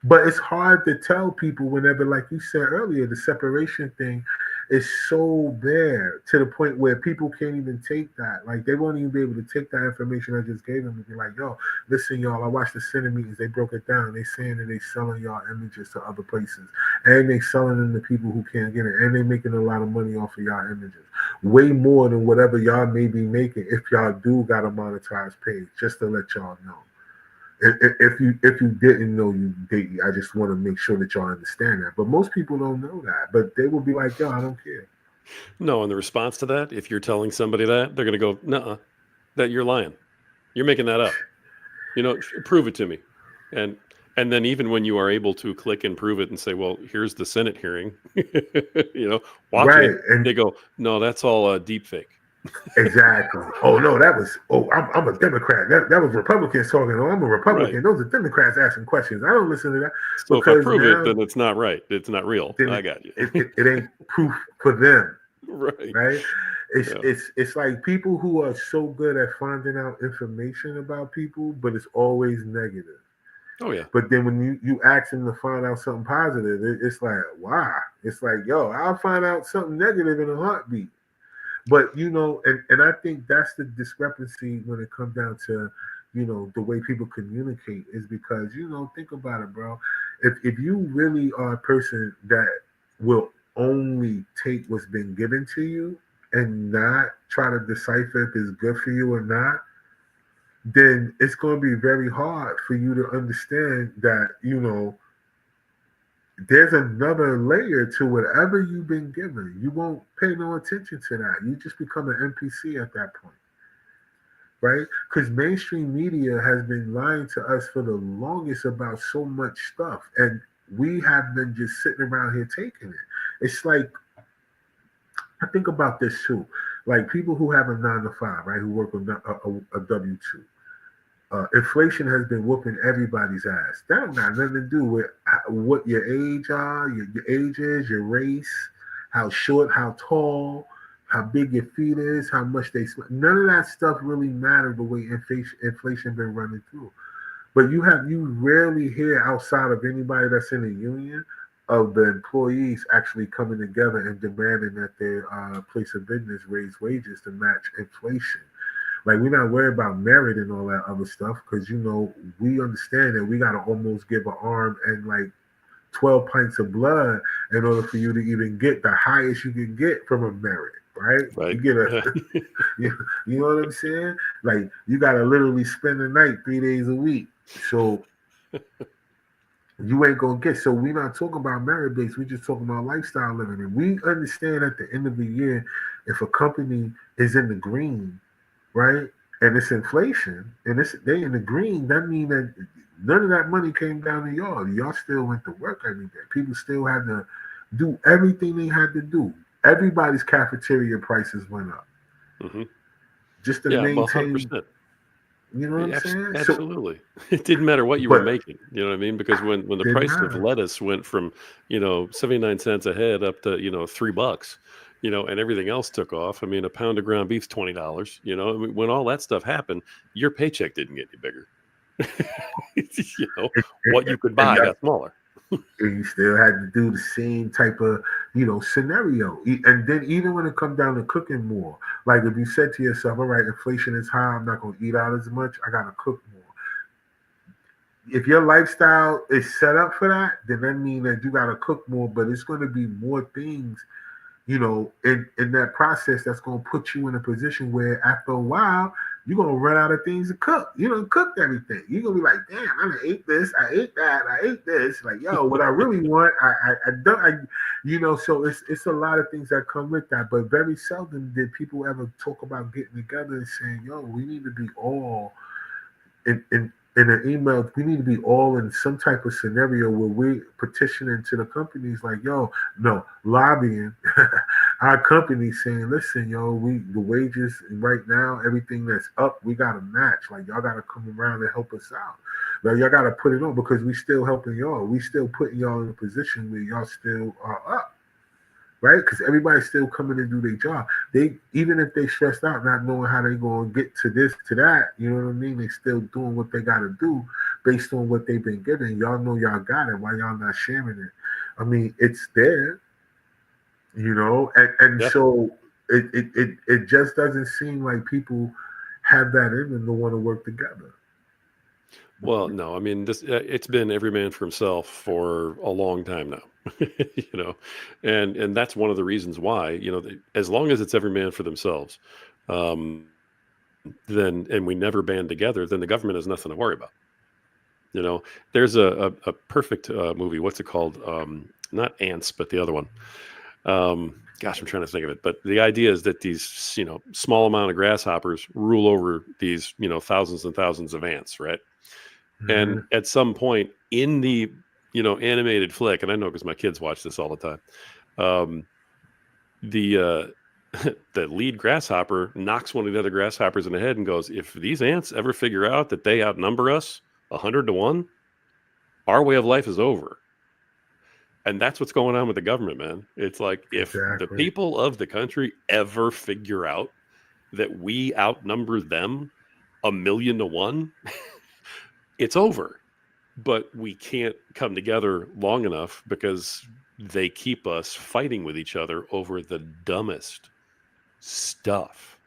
But it's hard to tell people whenever, like you said earlier, the separation thing is so there to the point where people can't even take that. Like they won't even be able to take that information I just gave them and be like, yo, listen, y'all, I watched the Senate meetings. They broke it down. They saying that they selling y'all images to other places. And they selling them to people who can't get it. And they making a lot of money off of y'all images. Way more than whatever y'all may be making if y'all do got a monetized page, just to let y'all know. If you didn't know, I just want to make sure that y'all understand that. But most people don't know that. But they will be like, yo, I don't care. No, and the response to that, if you're telling somebody that, they're going to go, nuh-uh, that you're lying. You're making that up. Prove it to me. And then even when you are able to click and prove it and say, well, here's the Senate hearing, watch right. it. And they go, no, that's all deep fake. Exactly. Oh no, that was. Oh, I'm a Democrat. That was Republicans talking. Oh, I'm a Republican. Right. Those are Democrats asking questions. I don't listen to that. So if I prove it, then it's not right. It's not real. I got you. It ain't proof for them. Right. Right. It's like people who are so good at finding out information about people, but it's always negative. Oh yeah. But then when you ask them to find out something positive, it's like, wow. It's like, yo, I'll find out something negative in a heartbeat. But, and I think that's the discrepancy when it comes down to, the way people communicate is because, think about it, bro. If you really are a person that will only take what's been given to you and not try to decipher if it's good for you or not, then it's going to be very hard for you to understand that, there's another layer to whatever you've been given. You won't pay no attention to that. You just become an NPC at that point, right? Because mainstream media has been lying to us for the longest about so much stuff, and we have been just sitting around here taking it. It's like, I think about this too, like people who have a 9-to-5, right, who work on a W-2. Inflation has been whooping everybody's ass. That don't got nothing to do with what your age are, your age is, your race, how short, how tall, how big your feet is, how much they sweat. None of that stuff really matters the way inflation been running through. But you rarely hear outside of anybody that's in a union of the employees actually coming together and demanding that their place of business raise wages to match inflation. Like, we're not worried about merit and all that other stuff because, we understand that we got to almost give an arm and like 12 pints of blood in order for you to even get the highest you can get from a merit, right? Right. You get you know what I'm saying? Like, you got to literally spend the night 3 days a week. So you ain't going to get. So we're not talking about merit based. We're just talking about lifestyle living. And we understand at the end of the year, if a company is in the green, right, and it's inflation, and they in the green, that means that none of that money came down to y'all. Y'all still went to work every day. People still had to do everything they had to do. Everybody's cafeteria prices went up. Mm-hmm. Just to maintain. 100%. You know what I'm saying? Absolutely. It didn't matter what you were making. You know what I mean? Because when the price of lettuce went from 79 cents a head up to $3. And everything else took off. I mean, a pound of ground beef's $20. When all that stuff happened, your paycheck didn't get any bigger. What you could buy got smaller. And you still had to do the same type of, scenario. And then even when it comes down to cooking more, like if you said to yourself, all right, inflation is high, I'm not going to eat out as much, I got to cook more. If your lifestyle is set up for that, then that means that you got to cook more, but it's going to be more things in that process that's going to put you in a position where after a while, you're going to run out of things to cook. You done cooked everything. You're going to be like, damn, I done ate this, I ate that, I ate this. Like, yo, what I really want, I don't, so it's a lot of things that come with that. But very seldom did people ever talk about getting together and saying, yo, we need to be all in an email, we need to be all in some type of scenario where we're petitioning to the companies like, yo, no, lobbying our company saying, listen, yo, the wages right now, everything that's up, we got to match. Like, y'all got to come around and help us out. Like, y'all got to put it on because we still helping y'all. We still putting y'all in a position where y'all still are up. Right? Because everybody's still coming to do their job. They, even if they stressed out, not knowing how they going to get to this, to that, you know what I mean? They still doing what they got to do based on what they've been given. Y'all know y'all got it. Why y'all not sharing it? I mean, it's there, you know, and Yeah. so it just doesn't seem like people have that in them to want to work together. Well, no, I mean, this it's been every man for himself for a long time now, you know, and that's one of the reasons why, as long as it's every man for themselves, um, then and we never band together, then the government has nothing to worry about. You know, there's a perfect movie. What's it called? Not Ants, but the other one. Gosh, I'm trying to think of it. But the idea is that these, small amount of grasshoppers rule over these, thousands and thousands of ants, right? And Mm-hmm. at some point in the, animated flick, and I know because my kids watch this all the time, um, the the lead grasshopper knocks one of the other grasshoppers in the head and goes, "If these ants ever figure out that they outnumber us 100 to 1, our way of life is over." And that's what's going on with the government, man. It's like if the Exactly. people of the country ever figure out that we outnumber them 1,000,000 to 1, it's over. But we can't come together long enough because they keep us fighting with each other over the dumbest stuff.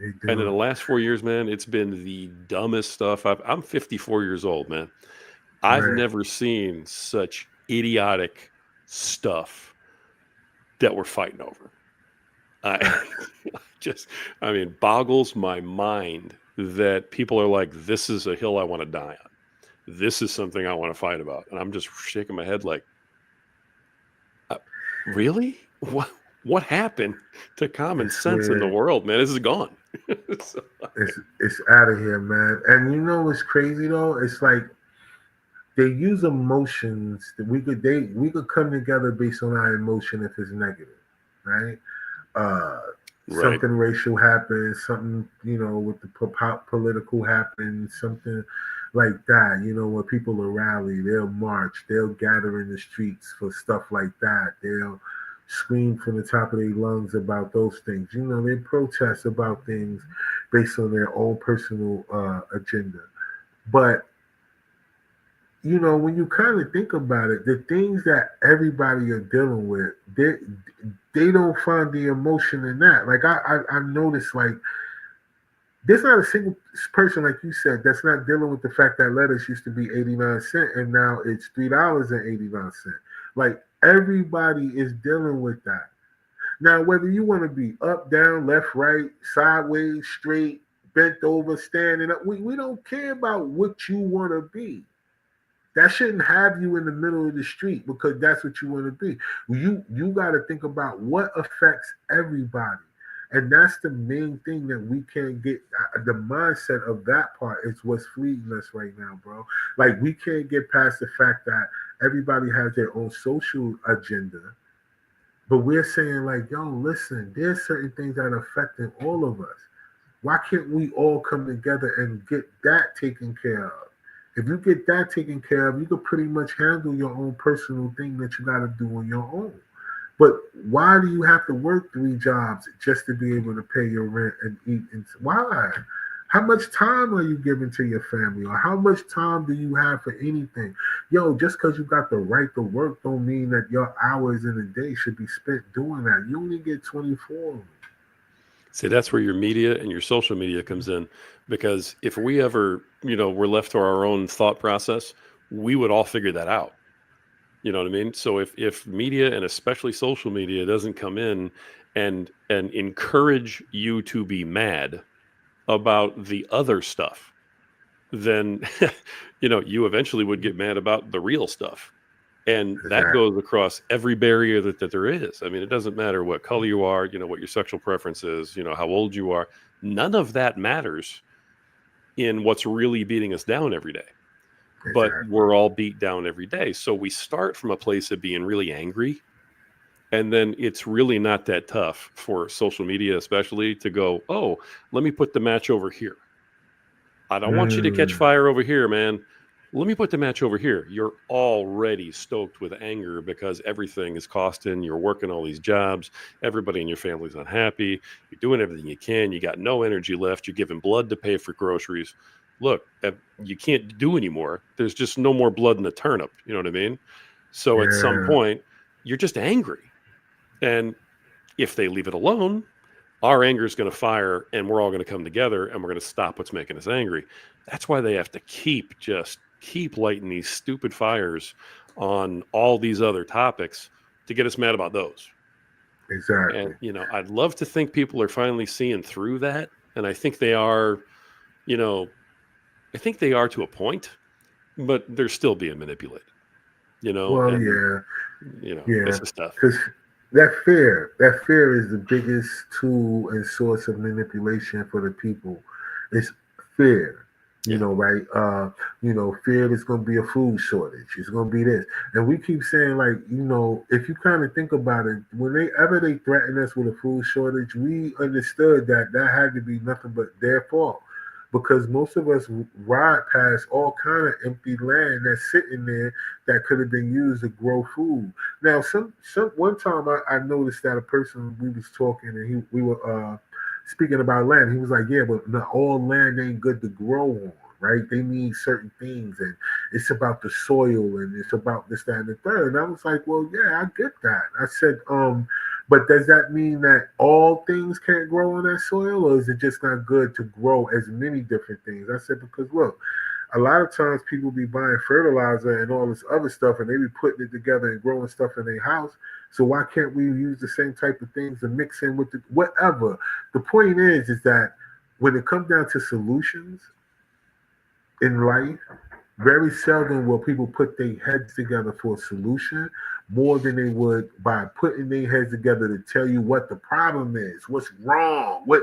They And in do. the last 4 years, man, it's been the dumbest stuff. I'm 54 years old, man. I've Right. never seen such idiotic stuff that we're fighting over. I just, I mean, boggles my mind that people are like, this is a hill I want to die on. This is something I want to fight about. And I'm just shaking my head like, uh, really? What happened to common It's sense in the where world, man? This is gone. So, it's out of here, man. And you know what's crazy though? It's like they use emotions that we could come together based on our emotion if it's negative, right? Uh, right. Something racial happens, something with the political happens, something like that. Where people will rally, they'll march, they'll gather in the streets for stuff like that. They'll scream from the top of their lungs about those things. They protest about things based on their own personal agenda. But when you kind of think about it, the things that everybody are dealing with, they don't find the emotion in that. Like I noticed, like there's not a single person, like you said, that's not dealing with the fact that lettuce used to be 89 cents and now it's $3.89. Like everybody is dealing with that. Now, whether you want to be up, down, left, right, sideways, straight, bent over, standing up, we don't care about what you want to be. That shouldn't have you in the middle of the street because that's what you want to be. You got to think about what affects everybody, and that's the main thing that we can't get. The mindset of that part is what's fleeing us right now, bro. Like we can't get past the fact that everybody has their own social agenda, but we're saying like, yo, listen, there's certain things that are affecting all of us. Why can't we all come together and get that taken care of? If you get that taken care of, you can pretty much handle your own personal thing that you got to do on your own. But why do you have to work 3 jobs just to be able to pay your rent and eat? And why? How much time are you giving to your family, or how much time do you have for anything? Yo, just because you got the right to work, don't mean that your hours in a day should be spent doing that. You only get 24. See, that's where your media and your social media comes in. Because if we ever, were left to our own thought process, we would all figure that out. You know what I mean? So if media and especially social media doesn't come in and encourage you to be mad about the other stuff, then you eventually would get mad about the real stuff. And that Exactly. goes across every barrier that there is. I mean, it doesn't matter what color you are, what your sexual preference is, how old you are. None of that matters in what's really beating us down every day. But Exactly. we're all beat down every day. So we start from a place of being really angry And then it's really not that tough for social media, especially, to go, oh, let me put the match over here. I don't want you to catch fire over here, man. Let me put the match over here. You're already stoked with anger because everything is costing. You're working all these jobs. Everybody in your family's unhappy. You're doing everything you can. You got no energy left. You're giving blood to pay for groceries. Look, you can't do anymore. There's just no more blood in the turnip. You know what I mean? So at some Yeah, point, you're just angry. And if they leave it alone, our anger is going to fire and we're all going to come together and we're going to stop what's making us angry. That's why they have to keep lighting these stupid fires on all these other topics to get us mad about those. exactly. And, I'd love to think people are finally seeing through that. And I think they are, you know, I think they are to a point, but they're still being manipulated, Well, and, yeah, this yeah, is tough. because that fear is the biggest tool and source of manipulation for the people. It's fear. Yeah. Right? Fear there's going to be a food shortage. It's going to be this, and we keep saying like, if you kind of think about it, whenever they threatened us with a food shortage, we understood that had to be nothing but their fault, because most of us ride past all kind of empty land that's sitting there that could have been used to grow food. Now, some one time I noticed that a person, we was talking and we were speaking about land. He was like, "Yeah, but not all land ain't good to grow on, right? They need certain things, and it's about the soil, and it's about this, that, and the third." And I was like, "Well, yeah, I get that." I said, but does that mean that all things can't grow on that soil, or is it just not good to grow as many different things?" I said, because look, a lot of times people be buying fertilizer and all this other stuff, and they be putting it together and growing stuff in their house. So why can't we use the same type of things to mix in with whatever? The point is that when it comes down to solutions in life, very seldom will people put their heads together for a solution more than they would by putting their heads together to tell you what the problem is, what's wrong, what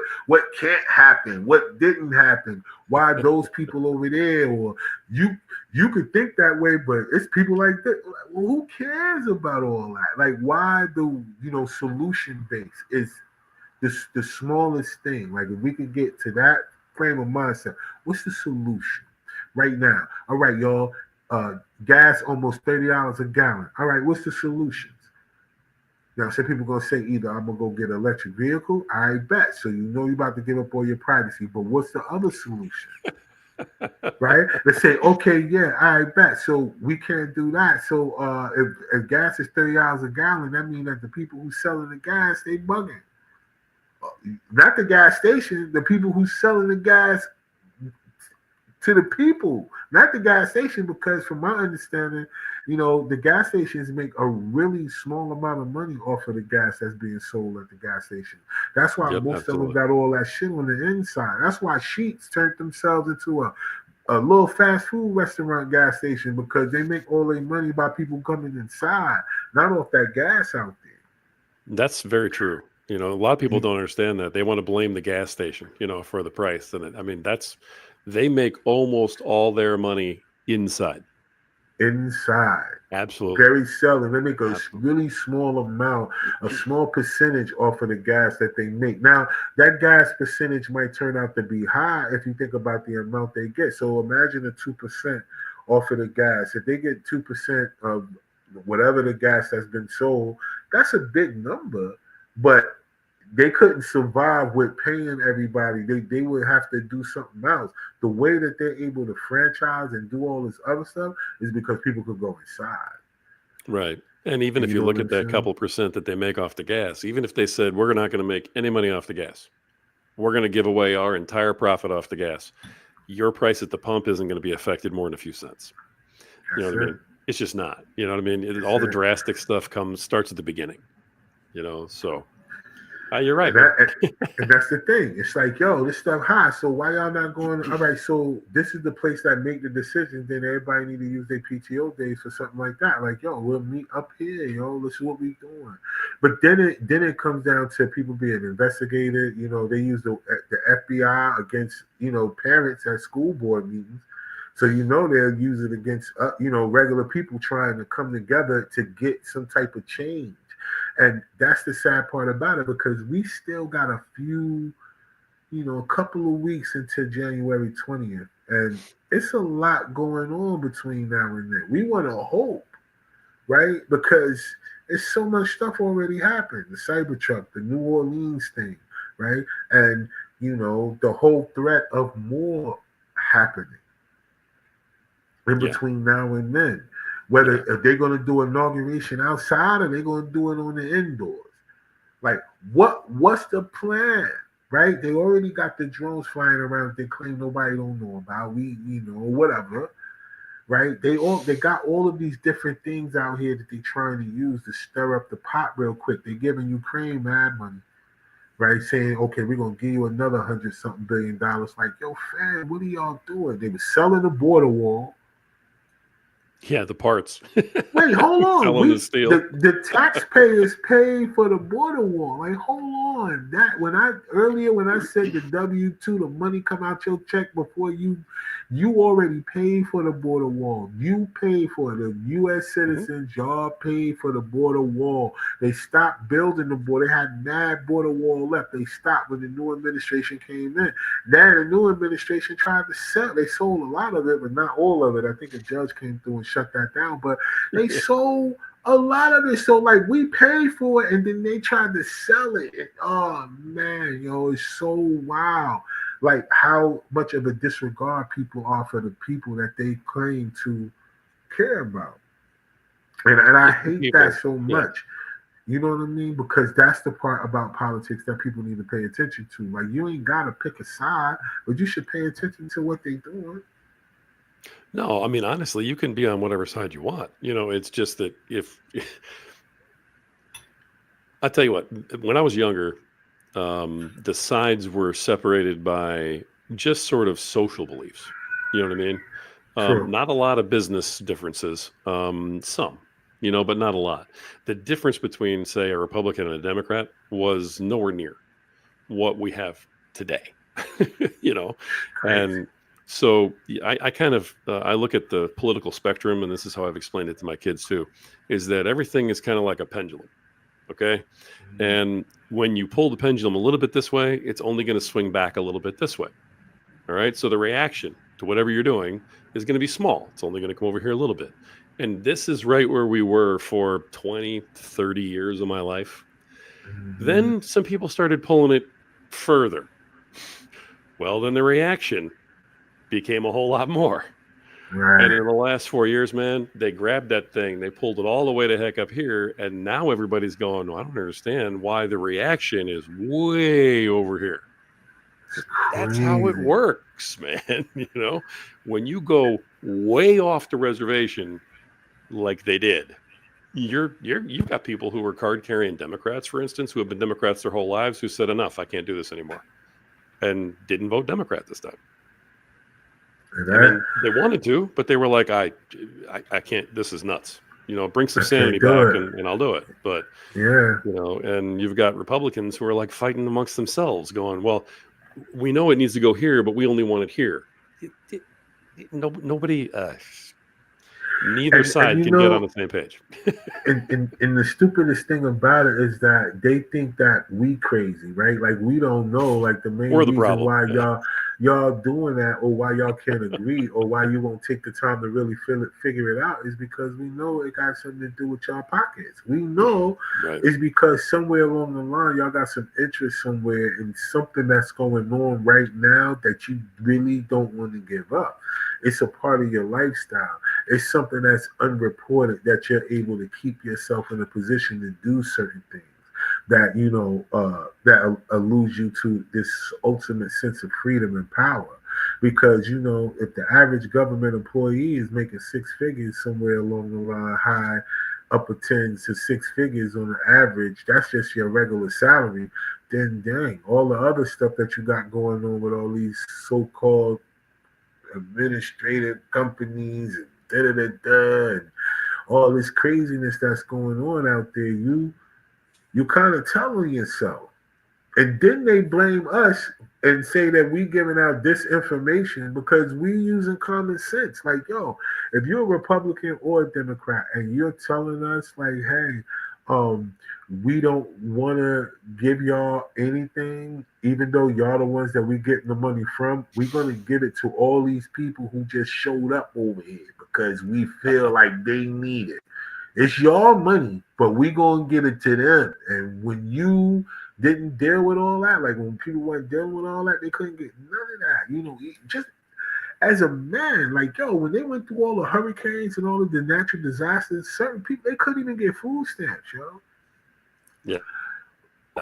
can't happen, what didn't happen, why those people over there, or you could think that way, but it's people like that. Well, who cares about all that? Like, why do solution based is the smallest thing. Like, if we could get to that frame of mindset, what's the solution right now? All right, y'all. Gas almost $30 a gallon. All right, what's the solutions? Now, some people gonna say either I'm gonna go get an electric vehicle. I bet. So you're about to give up all your privacy. But what's the other solution? Right? They say, okay, yeah, I bet. So we can't do that. So if gas is $30 a gallon, that means that the people who selling the gas, they bugging. Not the gas station, the people who's selling the gas to the people, not the gas station, because from my understanding, the gas stations make a really small amount of money off of the gas that's being sold at the gas station. That's why Yep, most of them absolutely. got all that shit on the inside. That's why Sheets turned themselves into a little fast food restaurant gas station, because they make all their money by people coming inside, not off that gas out there. That's very true. A lot of people don't understand that. They want to blame the gas station, for the price. And they make almost all their money inside. Inside. Absolutely. Very seldom. They make a Absolutely. really small amount, a small percentage off of the gas that they make. Now, that gas percentage might turn out to be high if you think about the amount they get. So imagine a 2% off of the gas. If they get 2% of whatever the gas has been sold, that's a big number. But they couldn't survive with paying everybody. They would have to do something else. The way that they're able to franchise and do all this other stuff is because people could go inside. Right. And even if You you know look what at I'm that saying? couple percent that they make off the gas, even if they said, we're not going to make any money off the gas, we're going to give away our entire profit off the gas, your price at the pump isn't going to be affected more than a few cents. You know That's what I it. mean? It's just not. You know what I mean? That's All the it. drastic stuff starts at the beginning. So you're right, And man. and that's the thing. It's like, yo, this stuff high. So why y'all not going? All right, so this is the place that make the decisions. Then everybody need to use their PTO days for something like that. Like, yo, we'll meet up here, yo. This is what we doing. But then it comes down to people being investigated. They use the FBI against parents at school board meetings. So they'll use it against regular people trying to come together to get some type of change. And that's the sad part about it, because we still got a few, a couple of weeks into January 20th. And it's a lot going on between now and then. We want to hope, right? Because it's so much stuff already happened. The Cybertruck, the New Orleans thing, right? And, the whole threat of more happening in Yeah. between now and then. Whether if they're going to do inauguration outside or they're going to do it on the indoors. Like, what's the plan? Right? They already got the drones flying around. They claim nobody don't know about. Whatever. Right? They got all of these different things out here that they're trying to use to stir up the pot real quick. They're giving Ukraine mad money, right? Saying, okay, we're gonna give you another $100-something billion. Like, yo, fam, what are y'all doing? They were selling the border wall. Yeah, the parts. Wait, hold on. Selling the steel. The taxpayers pay for the border wall. Like, hold on. That when I said the W-2, the money come out your check before you already paid for the border wall. You paid for it. The U.S. citizens, y'all paid for the border wall. They stopped building the border. They had mad border wall left. They stopped when the new administration came in. Then the new administration tried to sell. They sold a lot of it, but not all of it. I think a judge came through and shut that down. But they sold a lot of it. So, like, we paid for it, and then they tried to sell it. And, oh, man, it's so wild. Like, how much of a disregard people are for the people that they claim to care about. And I hate that so much. You know what I mean? Because that's the part about politics that people need to pay attention to. Like, you ain't got to pick a side, but you should pay attention to what they're doing. No, I mean, honestly, you can be on whatever side you want. It's just that if I tell you what, when I was younger, the sides were separated by just sort of social beliefs. You know what I mean? True. Not a lot of business differences. Some, but not a lot. The difference between, say, a Republican and a Democrat was nowhere near what we have today. And so I kind of I look at the political spectrum, and this is how I've explained it to my kids too, is that everything is kind of like a pendulum. Okay. And when you pull the pendulum a little bit this way, it's only going to swing back a little bit this way. All right. So the reaction to whatever you're doing is going to be small. It's only going to come over here a little bit. And this is right where we were for 20, 30 years of my life. Then some people started pulling it further. Well, then the reaction became a whole lot more. Right. And in the last 4 years, man, they grabbed that thing, they pulled it all the way to heck up here, and now everybody's going, I don't understand why the reaction is way over here. That's how it works, man. When you go way off the reservation like they did, you've got people who were card-carrying Democrats, for instance, who have been Democrats their whole lives, who said, enough, I can't do this anymore, and didn't vote Democrat this time. I mean, they wanted to, but they were like, I can't, this is nuts. Bring some sanity back and I'll do it. But, and you've got Republicans who are like fighting amongst themselves going, well, we know it needs to go here, but we only want it here. Nobody, neither side can get on the same page. and the stupidest thing about it is that they think that we crazy, right? Like, we don't know, like, the main reason why y'all doing that, or why y'all can't agree, or why you won't take the time to really figure it out, is because we know it got something to do with y'all pockets. We know it's because somewhere along the line y'all got some interest somewhere in something that's going on right now that you really don't want to give up. It's a part of your lifestyle. It's something that's unreported, that you're able to keep yourself in a position to do certain things that, that alludes you to this ultimate sense of freedom and power. Because, if the average government employee is making six figures somewhere along the line, high upper 10 to six figures on the average, that's just your regular salary, then dang, all the other stuff that you got going on with all these so-called administrative companies and and all this craziness that's going on out there, you kind of telling yourself. And then they blame us and say that we giving out disinformation because we using common sense. Like, yo, if you're a Republican or a Democrat and you're telling us, like, hey, we don't want to give y'all anything, even though y'all the ones that we getting the money from. We're gonna give it to all these people who just showed up over here because we feel like they need it. It's your money, but we gonna get it to them. And when you didn't deal with all that, like when people weren't dealing with all that, they couldn't get none of that. You know, just as a man, like yo, when they went through all the hurricanes and all of the natural disasters, certain people they couldn't even get food stamps, yo. Yeah.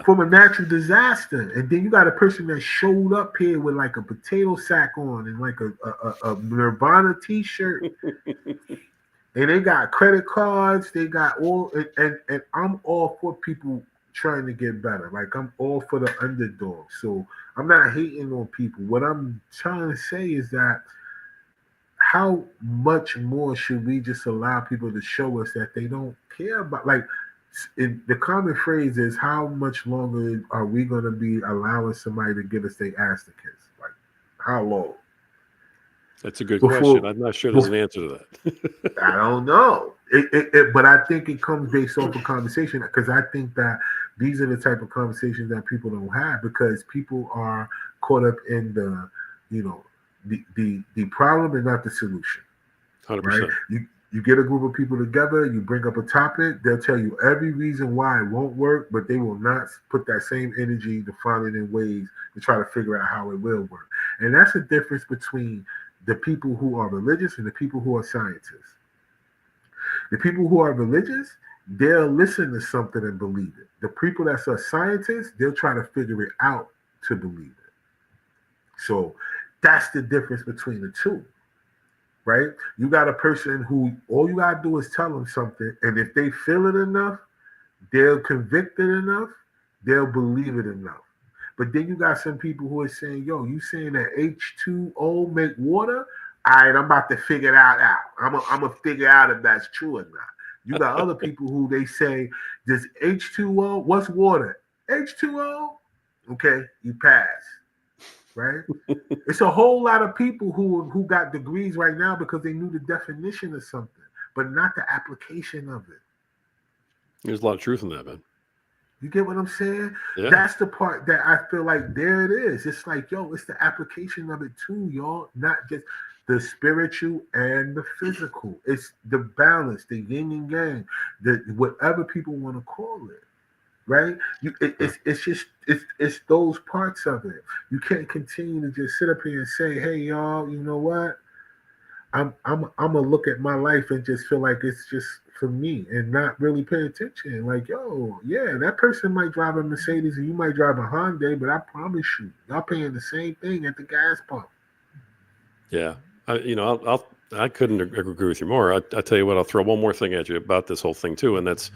From a natural disaster, and then you got a person that showed up here with like a potato sack on and like a Nirvana t-shirt, and they got credit cards, they got all, and I'm all for people trying to get better. Like I'm all for the underdog. So I'm not hating on people. What I'm trying to say is that how much more should we just allow people to show us that they don't care about, like, the common phrase is, how much longer are we going to be allowing somebody to give us their ass to kiss? Like, how long? That's a good question. I'm not sure there's an answer to that. I don't know. But I think it comes based off of conversation, because I think that these are the type of conversations that people don't have, because people are caught up in the, you know, the problem and not the solution. 100%. Right? You get a group of people together, you bring up a topic, they'll tell you every reason why it won't work, but they will not put that same energy to find it in ways to try to figure out how it will work. And that's the difference between the people who are religious and the people who are scientists. The people who are religious, they'll listen to something and believe it. The people that are scientists, they'll try to figure it out to believe it. So that's the difference between the two. Right? You got a person who all you gotta do is tell them something, and if they feel it enough, they'll convict it enough, they'll believe it enough. But then you got some people who are saying, yo, you saying that H2O make water? All right, I'm about to figure that out. I'm gonna figure out if that's true or not. You got other people who they say, does H2O, what's water? H2O? Okay, you pass. Right? It's a whole lot of people who got degrees right now because they knew the definition of something, but not the application of it. There's a lot of truth in that, man. You get what I'm saying? Yeah. That's the part that I feel like there it is. It's like, yo, it's the application of it too, y'all. Not just the spiritual and the physical. It's the balance, the yin and yang, the whatever people want to call it. Right? It's those parts of it. You can't continue to just sit up here and say, hey y'all, you know what? I'm gonna look at my life and just feel like it's just for me and not really pay attention. Like, yo, yeah, that person might drive a Mercedes and you might drive a Hyundai, but I promise you, y'all paying the same thing at the gas pump. Yeah. I couldn't agree with you more. I tell you what, I'll throw one more thing at you about this whole thing too, and that's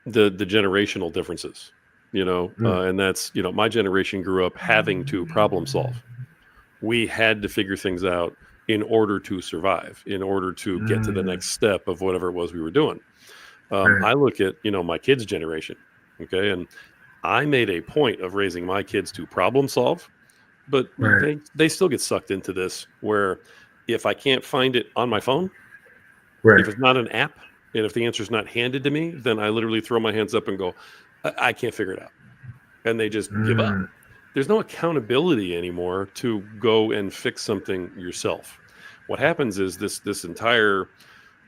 the generational differences, and that's, my generation grew up having to problem solve. We had to figure things out in order to survive, in order to get to the next step of whatever it was we were doing. I look at, my kids' generation, okay, and I made a point of raising my kids to problem solve, but they still get sucked into this where if I can't find it on my phone, if it's not an app, and if the answer is not handed to me, then I literally throw my hands up and go, I can't figure it out. And they just give up. There's no accountability anymore to go and fix something yourself. What happens is this entire,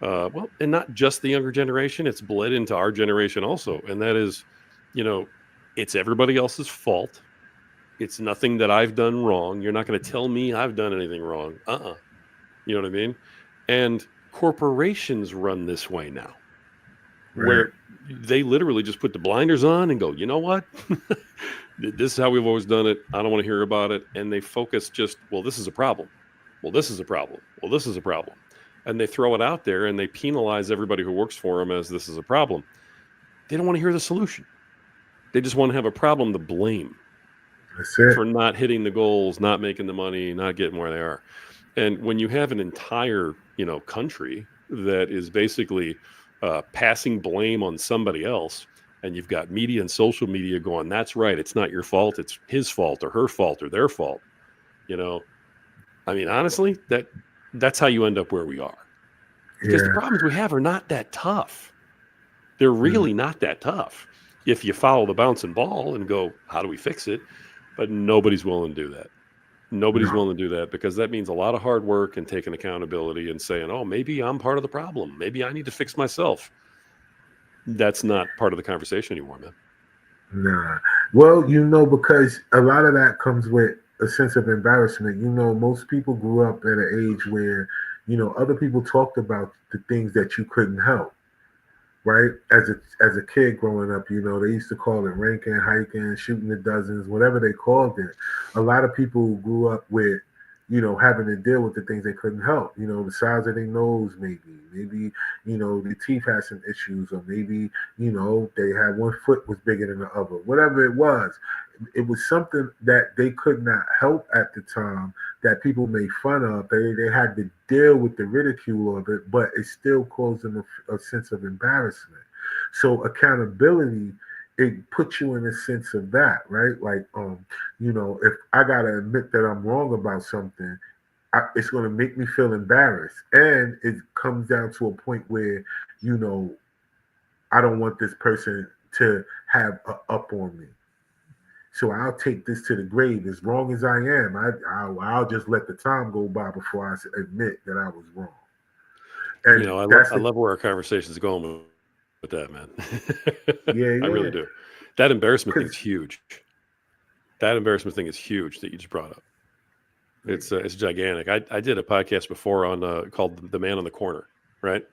and not just the younger generation, it's bled into our generation also. And that is, it's everybody else's fault. It's nothing that I've done wrong. You're not going to tell me I've done anything wrong. You know what I mean? And corporations run this way now, where they literally just put the blinders on and go, you know what? This is how we've always done it. I don't want to hear about it. And they focus just, well, this is a problem. Well, this is a problem. Well, this is a problem. And they throw it out there and they penalize everybody who works for them as this is a problem. They don't want to hear the solution. They just want to have a problem to blame for not hitting the goals, not making the money, not getting where they are. And when you have an entire, country that is basically passing blame on somebody else, and you've got media and social media going, that's right, it's not your fault, it's his fault or her fault or their fault. I mean, honestly, that's how you end up where we are. Because the problems we have are not that tough. They're really not that tough if you follow the bouncing ball and go, how do we fix it? But nobody's willing to do that. Nobody's No. willing to do that because that means a lot of hard work and taking accountability and saying, oh, maybe I'm part of the problem. Maybe I need to fix myself. That's not part of the conversation anymore, man. Nah. Well, because a lot of that comes with a sense of embarrassment. Most people grew up at an age where, other people talked about the things that you couldn't help. Right? As a kid growing up, they used to call it ranking, hiking, shooting the dozens, whatever they called it. A lot of people grew up with, having to deal with the things they couldn't help. The size of their nose, maybe, their teeth had some issues, or maybe, they had one foot was bigger than the other. Whatever it was something that they could not help at the time that people made fun of. They had to deal with the ridicule of it, but it still caused them a sense of embarrassment. So accountability, it puts you in a sense of that, right? Like, if I gotta admit that I'm wrong about something, it's gonna make me feel embarrassed, and it comes down to a point where, I don't want this person to have a up on me. So I'll take this to the grave. As wrong as I am, I'll just let the time go by before I admit that I was wrong. And I love where our conversation is going with that, man. I really yeah. do. That embarrassment thing is 'Cause- huge. That embarrassment thing is huge that you just brought up. It's gigantic. I did a podcast before on called "The Man on the Corner," right?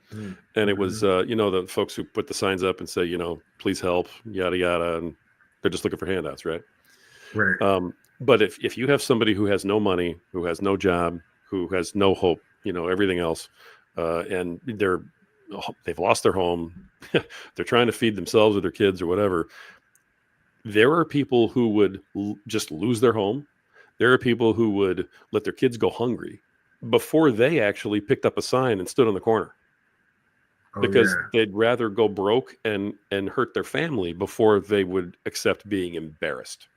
And it was the folks who put the signs up and say, please help, yada yada, and they're just looking for handouts, right? Right. But if you have somebody who has no money, who has no job, who has no hope, everything else, and they've lost their home, they're trying to feed themselves or their kids or whatever. There are people who would just lose their home. There are people who would let their kids go hungry before they actually picked up a sign and stood on the corner. Oh, Because yeah. they'd rather go broke and hurt their family before they would accept being embarrassed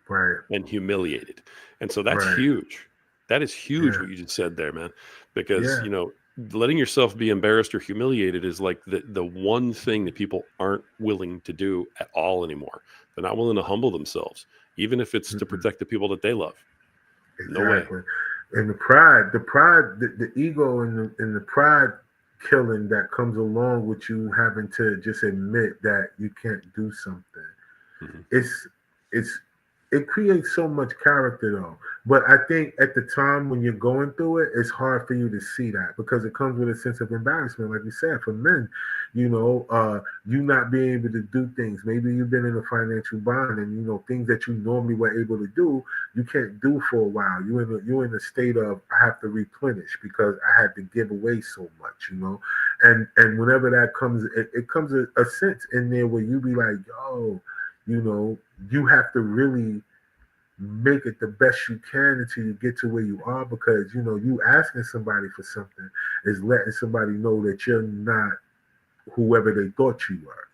Right. and humiliated. And so that's Right. huge. That is huge Yeah. what you just said there, man. Because, Yeah. letting yourself be embarrassed or humiliated is like the one thing that people aren't willing to do at all anymore. They're not willing to humble themselves, even if it's to protect the people that they love. No way. Exactly. And the pride, the ego and the pride killing that comes along with you having to just admit that you can't do something. Mhm. It's it creates so much character though. But I think at the time when you're going through it, it's hard for you to see that because it comes with a sense of embarrassment, like you said, for men. You not being able to do things. Maybe you've been in a financial bind, and things that you normally were able to do, you can't do for a while. You're in a state of I have to replenish because I had to give away so much. And whenever that comes, it comes a sense in there where you be like, yo, you have to really make it the best you can until you get to where you are because you asking somebody for something is letting somebody know that you're not whoever they thought you were.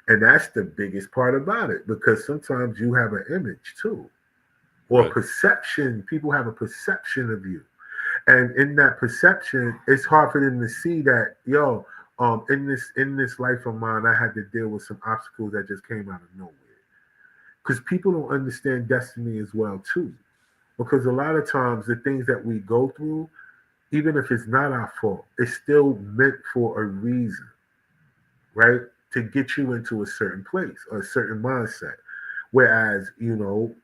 And that's the biggest part about it because sometimes you have an image too or Right. perception. People have a perception of you, and in that perception it's hard for them to see that in this life of mine I had to deal with some obstacles that just came out of nowhere. Because people don't understand destiny as well too, because a lot of times the things that we go through, even if it's not our fault, it's still meant for a reason, right? To get you into a certain place or a certain mindset. Whereas,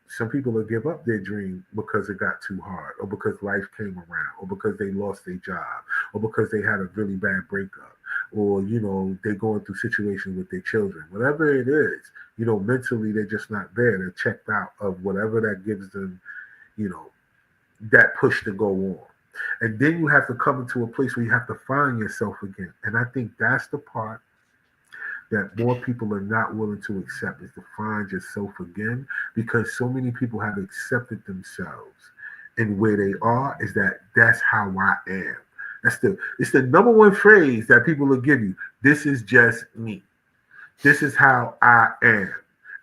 some people will give up their dream because it got too hard, or because life came around, or because they lost their job, or because they had a really bad breakup, or, they're going through situations with their children. Whatever it is, mentally they're just not there. They're checked out of whatever that gives them, that push to go on. And then you have to come into a place where you have to find yourself again. And I think that's the part that more people are not willing to accept is to find yourself again, because so many people have accepted themselves and where they are is that's how I am. It's the number one phrase that people will give you. This is just me. This is how I am.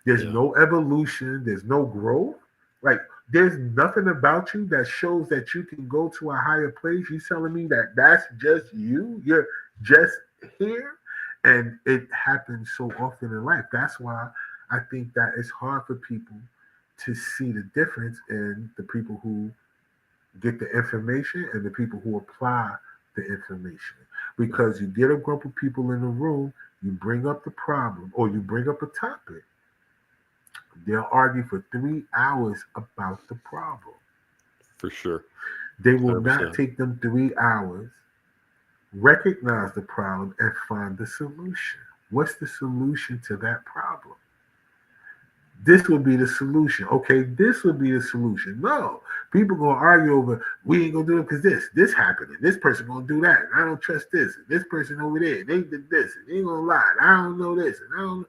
There's no evolution. There's no growth. Like there's nothing about you that shows that you can go to a higher place. You telling me that that's just you? You're just here? And it happens so often in life. That's why I think that it's hard for people to see the difference in the people who get the information and the people who apply the information. Because you get a group of people in the room, you bring up the problem or you bring up a topic, they'll argue for 3 hours about the problem. For sure. They will not 100%. take them 3 hours, recognize the problem, and find the solution. What's the solution to that problem? This will be the solution. Okay, this will be the solution. No, people gonna argue over we ain't gonna do it because this happened. And this person gonna do that. And I don't trust this. And this person over there, they did this. And they gonna lie. And I don't know this. And I don't.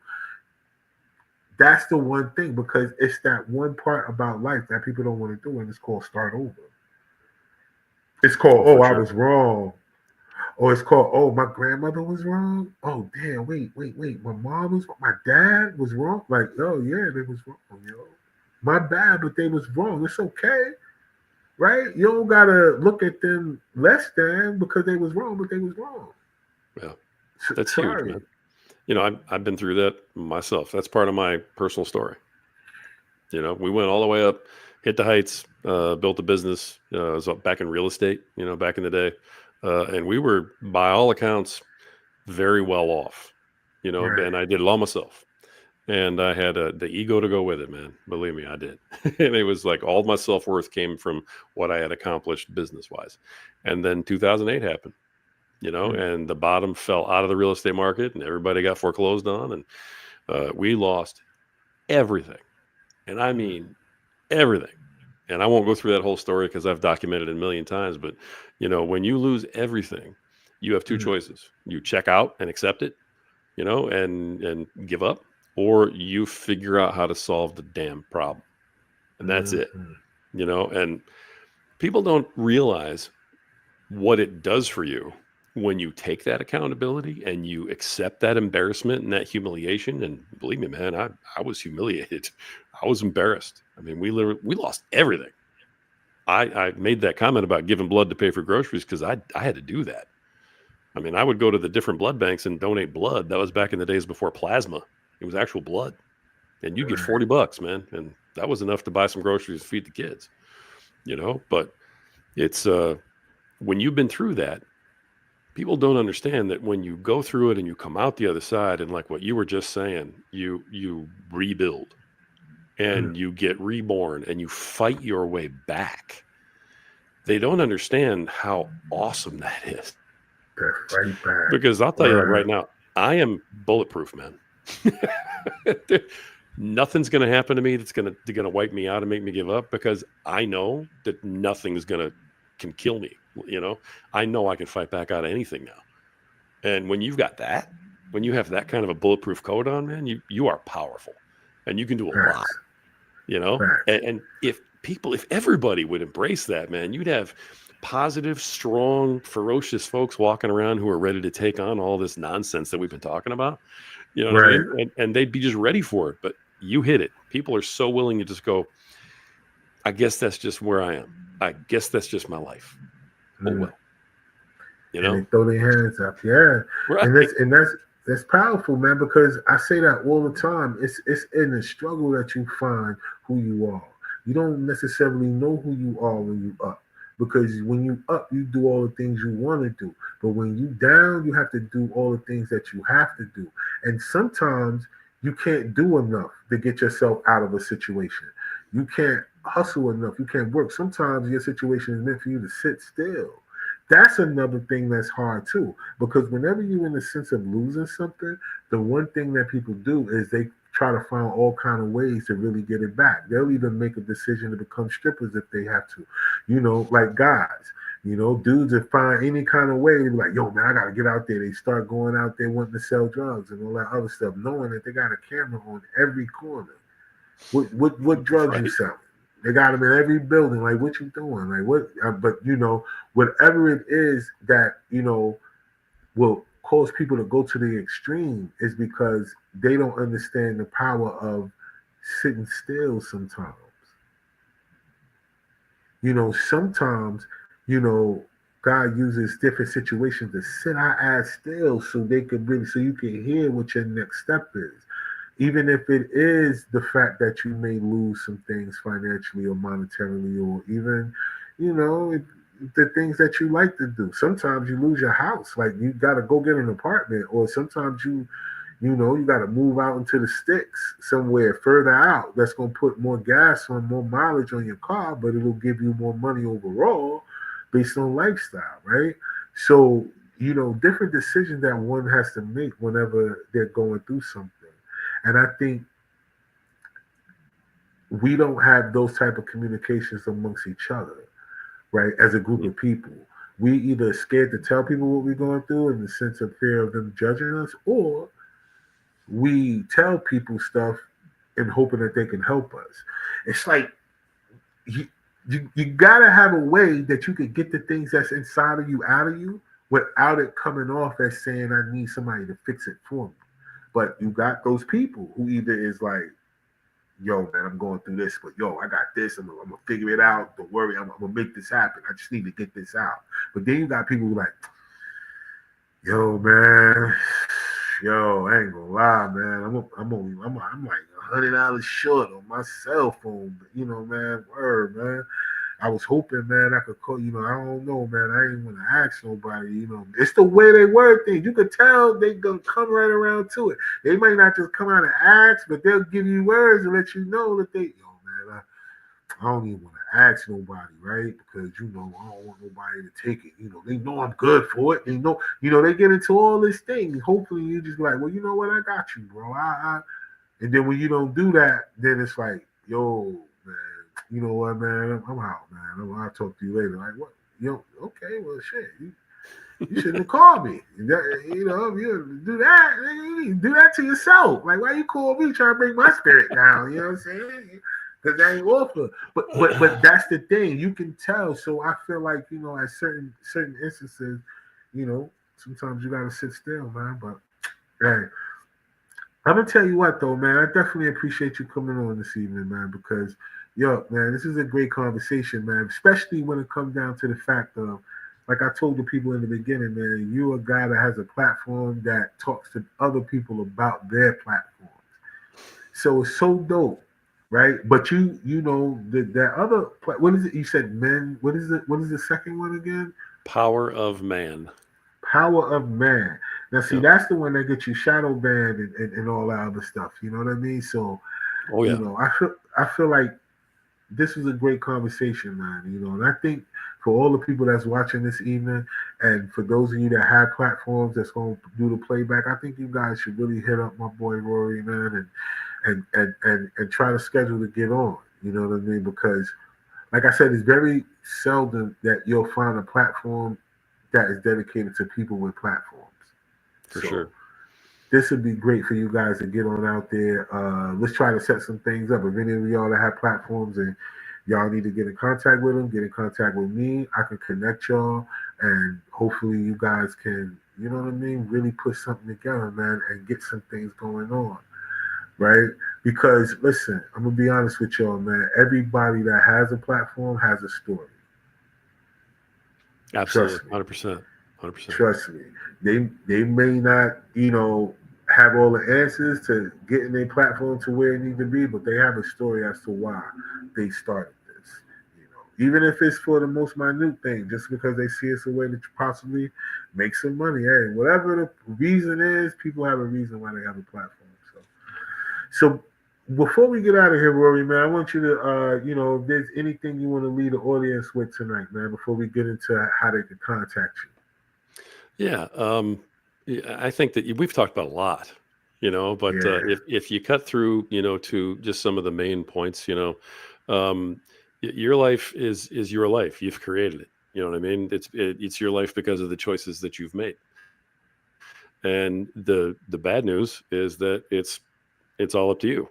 That's the one thing because it's that one part about life that people don't want to do, and it's called start over. It's called I was wrong. Or it's called, my grandmother was wrong. Oh, damn, wait. My mom was wrong. My dad was wrong. Like, oh, yeah, they was wrong, yo. My bad, but they was wrong. It's okay, right? You don't got to look at them less than because they was wrong, but they was wrong. Yeah, that's huge, man. You know, I've been through that myself. That's part of my personal story. You know, we went all the way up, hit the heights, built a business. I was back in real estate, you know, back in the day. And we were, by all accounts, very well off, you know, Right. and I did it all myself. And I had the ego to go with it, man. Believe me, I did. And it was like all my self-worth came from what I had accomplished business-wise. And then 2008 happened, you know, and the bottom fell out of the real estate market and everybody got foreclosed on. And we lost everything. And I mean, everything. And I won't go through that whole story because I've documented it a million times. But, you know, when you lose everything, you have two choices. You check out and accept it, you know, and give up, or you figure out how to solve the damn problem. And that's it, you know. And people don't realize what it does for you when you take that accountability and you accept that embarrassment and that humiliation. And believe me, man, I was humiliated. I was embarrassed. I mean, we lost everything. I made that comment about giving blood to pay for groceries because I had to do that. I mean, I would go to the different blood banks and donate blood. That was back in the days before plasma. It was actual blood. And you get $40, man. And that was enough to buy some groceries to feed the kids, you know. But it's when you've been through that, people don't understand that when you go through it and you come out the other side, and like what you were just saying, you rebuild and you get reborn and you fight your way back. They don't understand how awesome that is. Right back. Because I'll tell you right now, I am bulletproof, man. Nothing's going to happen to me that's going to wipe me out and make me give up, because I know that nothing's can kill me. You know, I know I can fight back out of anything now. And when you've got that, when you have that kind of a bulletproof coat on, man, you are powerful and you can do a lot, you know. And if everybody would embrace that, man, you'd have positive, strong, ferocious folks walking around who are ready to take on all this nonsense that we've been talking about. You know what I mean? And they'd be just ready for it. But you hit it. People are so willing to just go, I guess that's just where I am. I guess that's just my life. Oh, well. You know? And they throw their hands up. Yeah. Right. And that's powerful, man, because I say that all the time. It's in the struggle that you find who you are. You don't necessarily know who you are when you up. Because when you up, you do all the things you want to do. But when you down, you have to do all the things that you have to do. And sometimes you can't do enough to get yourself out of a situation. You can't hustle enough. You can't work. Sometimes your situation is meant for you to sit still. That's another thing that's hard too. Because whenever you're in the sense of losing something, the one thing that people do is they try to find all kind of ways to really get it back. They'll even make a decision to become strippers if they have to. You know, like guys, you know, dudes that find any kind of way to be like, yo, man, I got to get out there. They start going out there wanting to sell drugs and all that other stuff, knowing that they got a camera on every corner. What drugs you selling? They got them in every building. Like, what you doing? Like, what? But, you know, whatever it is that, you know, will cause people to go to the extreme is because they don't understand the power of sitting still sometimes. You know, sometimes, you know, God uses different situations to sit our ass still so they could really, so you can hear what your next step is. Even if it is the fact that you may lose some things financially or monetarily, or even, you know, the things that you like to do. Sometimes you lose your house, like you got to go get an apartment, or sometimes you got to move out into the sticks somewhere further out. That's going to put more gas on, more mileage on your car, but it'll give you more money overall based on lifestyle, right? So, different decisions that one has to make whenever they're going through something. And I think we don't have those type of communications amongst each other, right? As a group of people, we either scared to tell people what we're going through in the sense of fear of them judging us, or we tell people stuff in hoping that they can help us. It's like you, you gotta have a way that you could get the things that's inside of you out of you without it coming off as saying I need somebody to fix it for me. But you got those people who either is like, yo, man, I'm going through this, but yo, I got this. I'm gonna figure it out. Don't worry, I'm gonna make this happen. I just need to get this out. But then you got people who like, yo, man, yo, I ain't gonna lie, man. I'm like $100 short on my cell phone. But, man, word, man. I was hoping, man, I could call. I don't know, man. I ain't want to ask nobody. It's the way they word things. You could tell they gonna come right around to it. They might not just come out and ask, but they'll give you words and let you know that man, I don't even want to ask nobody, right? Because I don't want nobody to take it. They know I'm good for it. They know, they get into all this thing. Hopefully, you just be like, well, you know what, I got you, bro. And then when you don't do that, then it's like, yo, man, you know what, man, I'm out, man. I'll talk to you later. Like, what? Okay, well, shit. You shouldn't have called me. If you do that, you do that to yourself. Like, why you call me trying to bring my spirit down? You know what I'm saying? Because that ain't awful. But that's the thing. You can tell. So I feel like, at certain instances, sometimes you gotta sit still, man. But hey, I'm gonna tell you what though, man. I definitely appreciate you coming on this evening, man, because man, this is a great conversation, man. Especially when it comes down to the fact of, like I told the people in the beginning, man, you're a guy that has a platform that talks to other people about their platforms. So it's so dope, right? But that other, what is it? You said men. What is it? What is the second one again? Power of Man. Power of Man. Now, see, Yep. that's the one that gets you shadow banned and all that other stuff. You know what I mean? So, Oh yeah. I feel like this was a great conversation, man. And I think for all the people that's watching this evening, and for those of you that have platforms that's going to do the playback, I think you guys should really hit up my boy Rory, man, and try to schedule to get on. You know what I mean? Because, like I said, it's very seldom that you'll find a platform that is dedicated to people with platforms. For So sure. this would be great for you guys to get on out there. Let's try to set some things up. If any of y'all that have platforms and y'all need to get in contact with them, get in contact with me. I can connect y'all, and hopefully you guys can, you know what I mean, really put something together, man, and get some things going on, right? Because listen, I'm gonna be honest with y'all, man. Everybody that has a platform has a story. Absolutely. Trust me. 100%. 100%. Trust me. They may not, have all the answers to getting their platform to where it need to be, but they have a story as to why they started this. Even if it's for the most minute thing, just because they see it's a way to possibly make some money. Hey, whatever the reason is, people have a reason why they have a platform. So before we get out of here, Rory, man, I want you to, if there's anything you want to leave the audience with tonight, man, before we get into how they can contact you. Yeah. I think that we've talked about a lot, but Yeah. if you cut through, to just some of the main points, your life is your life. You've created it. You know what I mean? It's your life because of the choices that you've made. And the bad news is that it's all up to you.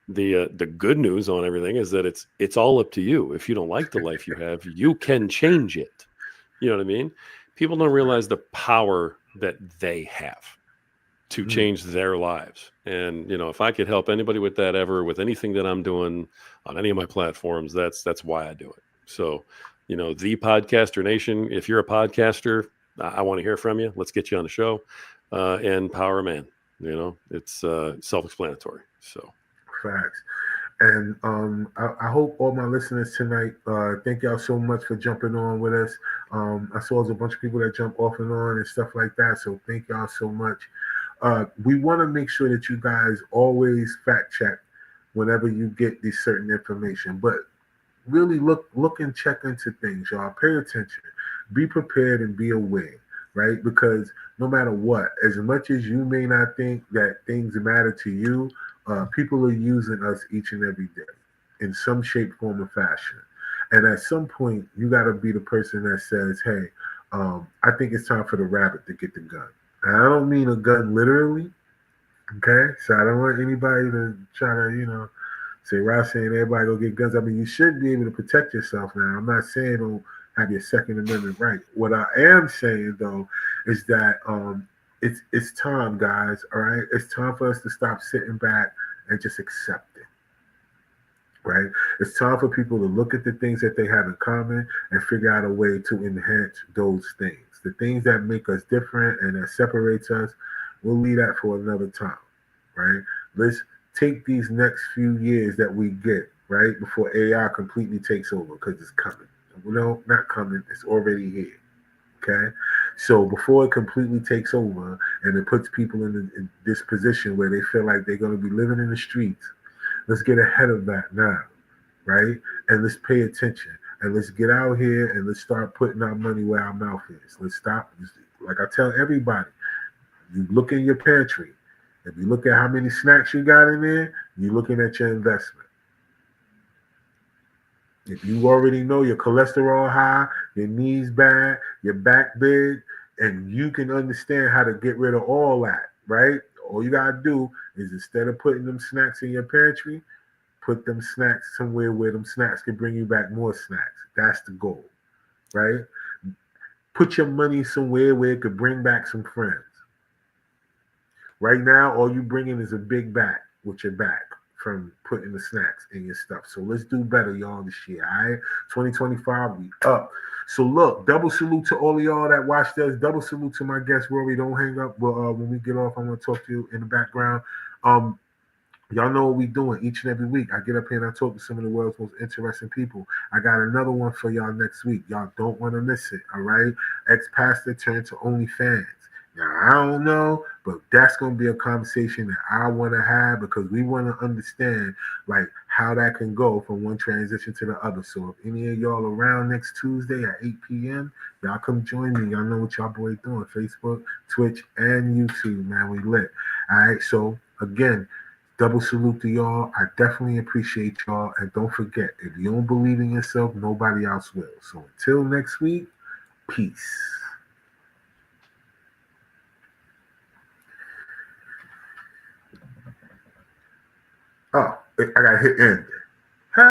The good news on everything is that it's all up to you. If you don't like the life you have, you can change it. You know what I mean? People don't realize the power that they have to change their lives. And if I could help anybody with that ever, with anything that I'm doing on any of my platforms, that's why I do it. So the Podcaster Nation. If you're a podcaster, I want to hear from you. Let's get you on the show. And Power Man, it's self-explanatory. So Facts. And I hope all my listeners tonight, thank y'all so much for jumping on with us. I saw there's a bunch of people that jump off and on and stuff like that. So thank y'all so much. We want to make sure that you guys always fact check whenever you get this certain information. But really look and check into things, y'all. Pay attention. Be prepared and be aware, right? Because no matter what, as much as you may not think that things matter to you, people are using us each and every day in some shape, form, or fashion. And at some point, you got to be the person that says, hey, I think it's time for the rabbit to get the gun. And I don't mean a gun literally, okay? So I don't want anybody to try to, say, Ross saying everybody go get guns. I mean, you should be able to protect yourself now. I'm not saying don't have your Second Amendment right. What I am saying, though, is that it's time, guys, all right? It's time for us to stop sitting back and just accept it, right? It's time for people to look at the things that they have in common and figure out a way to enhance those things. The things that make us different and that separates us, we'll leave that for another time, right? Let's take these next few years that we get, right, before AI completely takes over, because it's coming. No, not coming. It's already here. Okay, so before it completely takes over and it puts people in this position where they feel like they're going to be living in the streets, let's get ahead of that now, right? And let's pay attention and let's get out here and let's start putting our money where our mouth is. Let's stop. Like I tell everybody, you look in your pantry. If you look at how many snacks you got in there, you're looking at your investment. If you already know your cholesterol high, your knees bad, your back big, and you can understand how to get rid of all that, right? All you gotta do is, instead of putting them snacks in your pantry, put them snacks somewhere where them snacks can bring you back more snacks. That's the goal, right? Put your money somewhere where it could bring back some friends. Right now, all you bringing is a big bag with your back from putting the snacks in your stuff. So let's do better, y'all, this year, all right? 2025, we up. So look, double salute to all of y'all that watched us. Double salute to my guest, Rory. Don't hang up. Well, when we get off, I'm going to talk to you in the background. Y'all know what we doing each and every week. I get up here and I talk to some of the world's most interesting people. I got another one for y'all next week. Y'all don't want to miss it, all right? Ex-pastor turned to OnlyFans. Now, I don't know, but that's going to be a conversation that I want to have, because we want to understand, like, how that can go from one transition to the other. So if any of y'all around next Tuesday at 8 p.m., y'all come join me. Y'all know what y'all boy doing. Facebook, Twitch, and YouTube, man. We lit. All right, so, again, double salute to y'all. I definitely appreciate y'all. And don't forget, if you don't believe in yourself, nobody else will. So until next week, peace. Oh, I got to hit end.